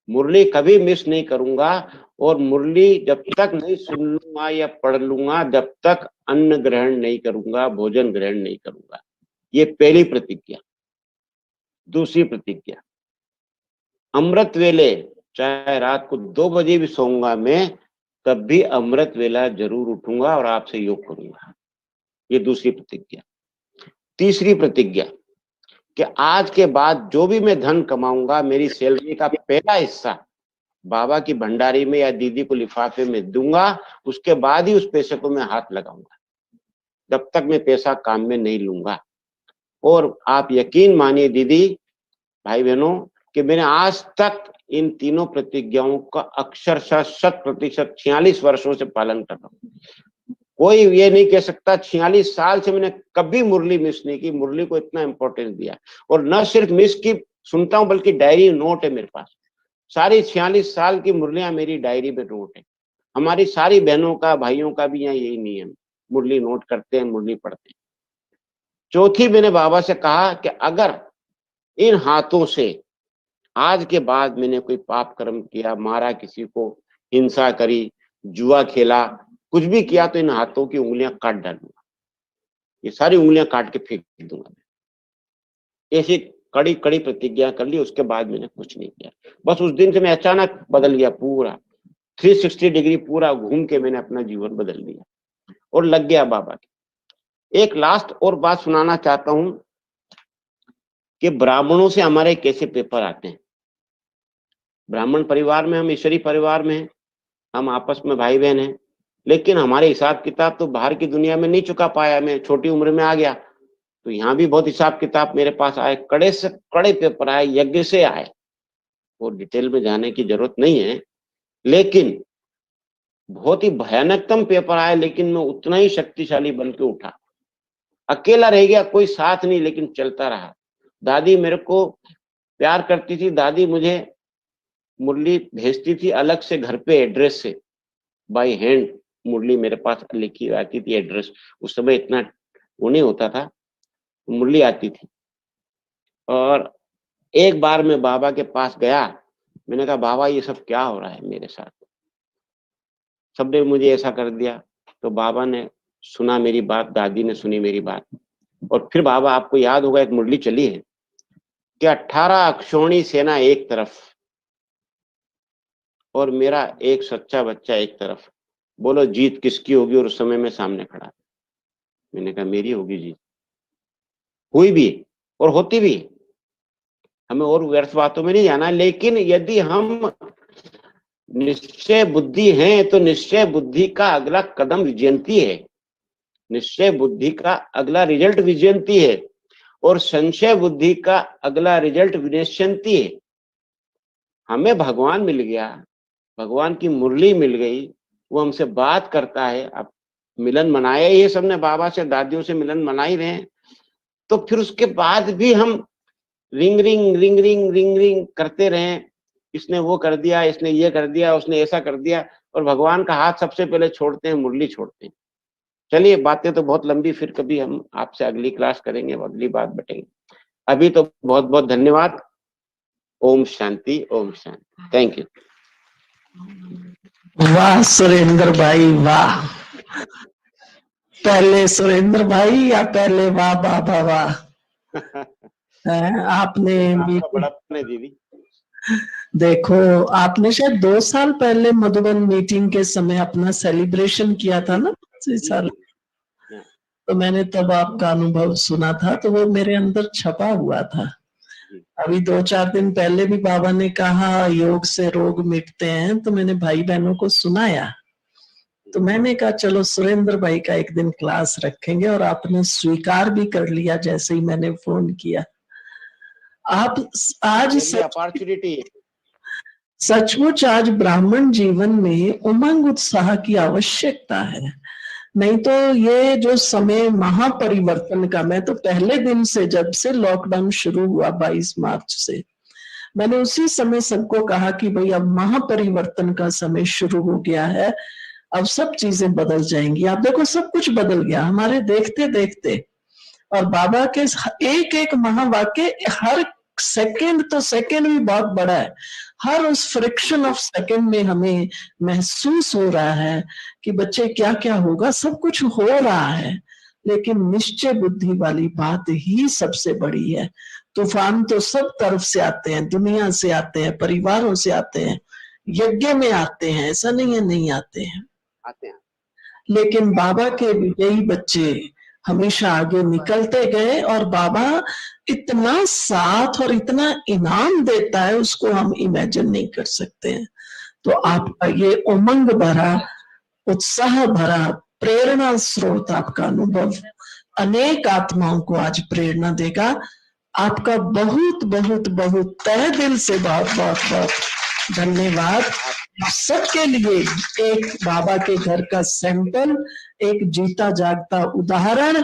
मुरली कभी मिस नहीं करूंगा, और मुरली जब तक नहीं सुन लूंगा या पढ़ लूंगा जब तक अन्न ग्रहण नहीं करूंगा, भोजन ग्रहण नहीं करूंगा। ये पहली प्रतिज्ञा। दूसरी प्रतिज्ञा, अमृत वेले चाहे रात को 2 बजे भी सोऊंगा मैं, तब भी अमृत वेला जरूर उठूंगा और आपसे योग करूंगा। ये दूसरी प्रतिज्ञा। तीसरी प्रतिज्ञा कि आज के बाद जो भी मैं धन कमाऊंगा, मेरी सैलरी का पहला हिस्सा बाबा की भंडारी में या दीदी को लिफाफे में दूंगा, उसके बाद ही उस पैसे को मैं हाथ लगाऊंगा, जब तक मैं पैसा काम में नहीं लूंगा। और आप यकीन मानिए दीदी, भाई बहनों, कि मैंने आज तक इन तीनों प्रतिज्ञाओं का अक्षरशः 100%, 46 वर्षों से पालन कर रहा हूँ। कोई ये नहीं कह सकता 46 साल से मैंने कभी मुरली मिस नहीं की, मुरली को इतना इंपॉर्टेंस दिया। और न सिर्फ मिस की सुनता हूं, बल्कि डायरी नोट है मेरे पास, सारी 46 साल की मुरलियां मेरी डायरी में नोट है। हमारी सारी बहनों का भाइयों का भी यहाँ यही नियम, मुरली नोट करते हैं, मुरली पढ़ते हैं। चौथी, मैंने बाबा से कहा कि अगर इन हाथों से आज के बाद मैंने कोई पाप कर्म किया, मारा किसी को, हिंसा करी, जुआ खेला, कुछ भी किया तो इन हाथों की उंगलियां काट डालूंगा, ये सारी उंगलियां काट के फेंक दूंगा। ऐसी कड़ी कड़ी प्रतिज्ञा कर ली। उसके बाद मैंने कुछ नहीं किया। बस उस दिन से मैं अचानक बदल गया, पूरा 360 डिग्री पूरा घूम के मैंने अपना जीवन बदल दिया और लग गया बाबा के। एक लास्ट और बात सुनाना चाहता हूं कि ब्राह्मणों से हमारे कैसे पेपर आते हैं। ब्राह्मण परिवार में, हम ईश्वरी परिवार में हैं, हम आपस में भाई बहन हैं, लेकिन हमारे हिसाब किताब तो बाहर की दुनिया में नहीं चुका पाया। मैं छोटी उम्र में आ गया, तो यहाँ भी बहुत हिसाब किताब मेरे पास आए, कड़े से कड़े पेपर आए, यज्ञ से आए। वो डिटेल में जाने की जरूरत नहीं है, लेकिन बहुत ही भयानकतम पेपर आए, लेकिन मैं उतना ही शक्तिशाली बन के उठा। अकेला रह गया, कोई साथ नहीं, लेकिन चलता रहा। दादी मेरे को प्यार करती थी, दादी मुझे मुरली भेजती थी अलग से घर पे, एड्रेस से, बाई हैंड मुरली मेरे पास लिखी आती थी, एड्रेस। उस समय इतना वो नहीं होता था, मुरली आती थी। और एक बार मैं बाबा के पास गया, मैंने कहा बाबा ये सब क्या हो रहा है मेरे साथ, सबने मुझे ऐसा कर दिया। तो बाबा ने सुना मेरी बात, दादी ने सुनी मेरी बात, और फिर बाबा, आपको याद होगा एक मुरली चली है कि 18 अक्षौणी सेना एक तरफ और मेरा एक सच्चा बच्चा एक तरफ, बोलो जीत किसकी होगी। और उस समय मैं सामने खड़ा, मैंने कहा मेरी होगी जीत। हुई भी और होती भी। हमें और व्यर्थ बातों में नहीं जाना, लेकिन यदि हम निश्चय बुद्धि हैं तो निश्चय बुद्धि का अगला कदम विजयंती है, निश्चय बुद्धि का अगला रिजल्ट विजयंती है, और संशय बुद्धि का अगला रिजल्ट विनश्यंती है। हमें भगवान मिल गया, भगवान की मुरली मिल गई, वो हमसे बात करता है। अब मिलन मनाया ही है सबने, बाबा से दादियों से मिलन मना ही रहे हैं, तो फिर उसके बाद भी हम ring ring ring ring ring ring करते रहे, इसने वो कर दिया, इसने ये कर दिया, उसने ऐसा कर दिया, और भगवान का हाथ सबसे पहले छोड़ते हैं, मुरली छोड़ते हैं। चलिए, बातें तो बहुत लंबी, फिर कभी हम आपसे अगली क्लास करेंगे, अगली बात बटेंगे। अभी तो बहुत बहुत धन्यवाद। ओम शांति, ओम शांति। Thank you. वाह सुरेंद्र भाई, वाह। पहले सुरेंद्र भाई या पहले वाह बाबा वाह। आपने आपका बड़प्पन है दीदी। देखो, आपने शायद 2 साल पहले मधुबन मीटिंग के समय अपना सेलिब्रेशन किया था ना, 25 साल। तो मैंने तब आपका अनुभव सुना था, तो वो मेरे अंदर छपा हुआ था। अभी 2-4 दिन पहले भी बाबा ने कहा योग से रोग मिटते हैं, तो मैंने भाई बहनों को सुनाया। तो मैंने कहा चलो सुरेंद्र भाई का एक दिन क्लास रखेंगे, और आपने स्वीकार भी कर लिया जैसे ही मैंने फोन किया। आप आज अपॉर्चुनिटी, सचमुच आज ब्राह्मण जीवन में उमंग उत्साह की आवश्यकता है। नहीं तो ये जो समय महापरिवर्तन का, मैं तो पहले दिन से, जब से लॉकडाउन शुरू हुआ 22 मार्च से, मैंने उसी समय सबको कहा कि भाई अब महापरिवर्तन का समय शुरू हो गया है, अब सब चीजें बदल जाएंगी। आप देखो सब कुछ बदल गया हमारे देखते देखते। और बाबा के एक एक महावाक्य, हर सेकंड तो सेकंड भी बहुत बड़ा है, हर उस फ्रिक्शन ऑफ सेकंड में हमें महसूस हो रहा है कि बच्चे क्या क्या होगा, सब कुछ हो रहा है। लेकिन निश्चय बुद्धि वाली बात ही सबसे बड़ी है। तूफान तो सब तरफ से आते हैं, दुनिया से आते हैं, परिवारों से आते हैं, यज्ञ में आते हैं, ऐसा नहीं है नहीं आते हैं। लेकिन बाबा के विजयी बच्चे हमेशा आगे निकलते गए, और बाबा इतना साथ और इतना इनाम देता है, उसको हम इमेजिन नहीं कर सकते हैं। तो आपका ये उमंग भरा, उत्साह भरा, प्रेरणा स्रोत आपका अनुभव अनेक आत्माओं को आज प्रेरणा देगा। आपका बहुत बहुत बहुत तहे दिल से बहुत बहुत बहुत धन्यवाद। सबके लिए एक बाबा के घर का सैंपल, एक जीता जागता उदाहरण,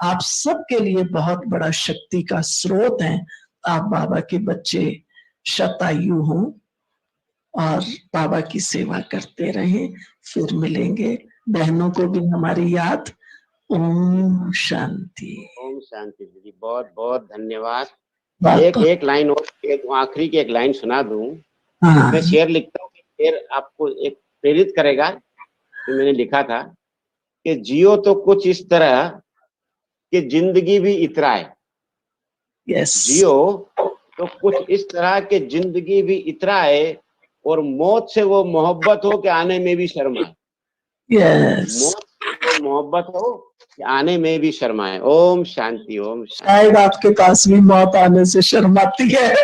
आप सबके लिए बहुत बड़ा शक्ति का स्रोत हैं। आप बाबा के बच्चे शतायु हों और बाबा की सेवा करते रहें। फिर मिलेंगे। बहनों को भी हमारी याद। ओम शांति। ओम शांति दीदी, बहुत बहुत धन्यवाद। एक एक लाइन और, एक आखिरी की एक लाइन सुना दूं। हाँ। मैं शेर लिखता हूँ, शेर आपको एक प्रेरित करेगा। तो मैंने लिखा था कि जियो तो कुछ इस तरह कि जिंदगी भी इतराए। यस, जियो तो कुछ इस तरह कि जिंदगी भी इतराए, और मौत से वो मोहब्बत हो कि आने में भी शर्माए। यस। मौत से वो मोहब्बत हो कि आने में भी शर्माए। ओम शांति, ओम शांति। शायद आपके पास भी मौत आने से शर्माती है।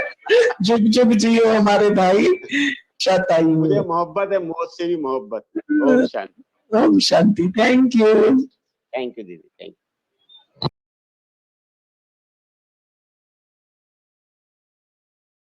जुग जुग जियो हमारे भाई, शतायु। मुझे मोहब्बत है मौत से भी मोहब्बत। ओम शांति। ओम शांति। Thank you. थैंक यू दीदी, थैंक यू।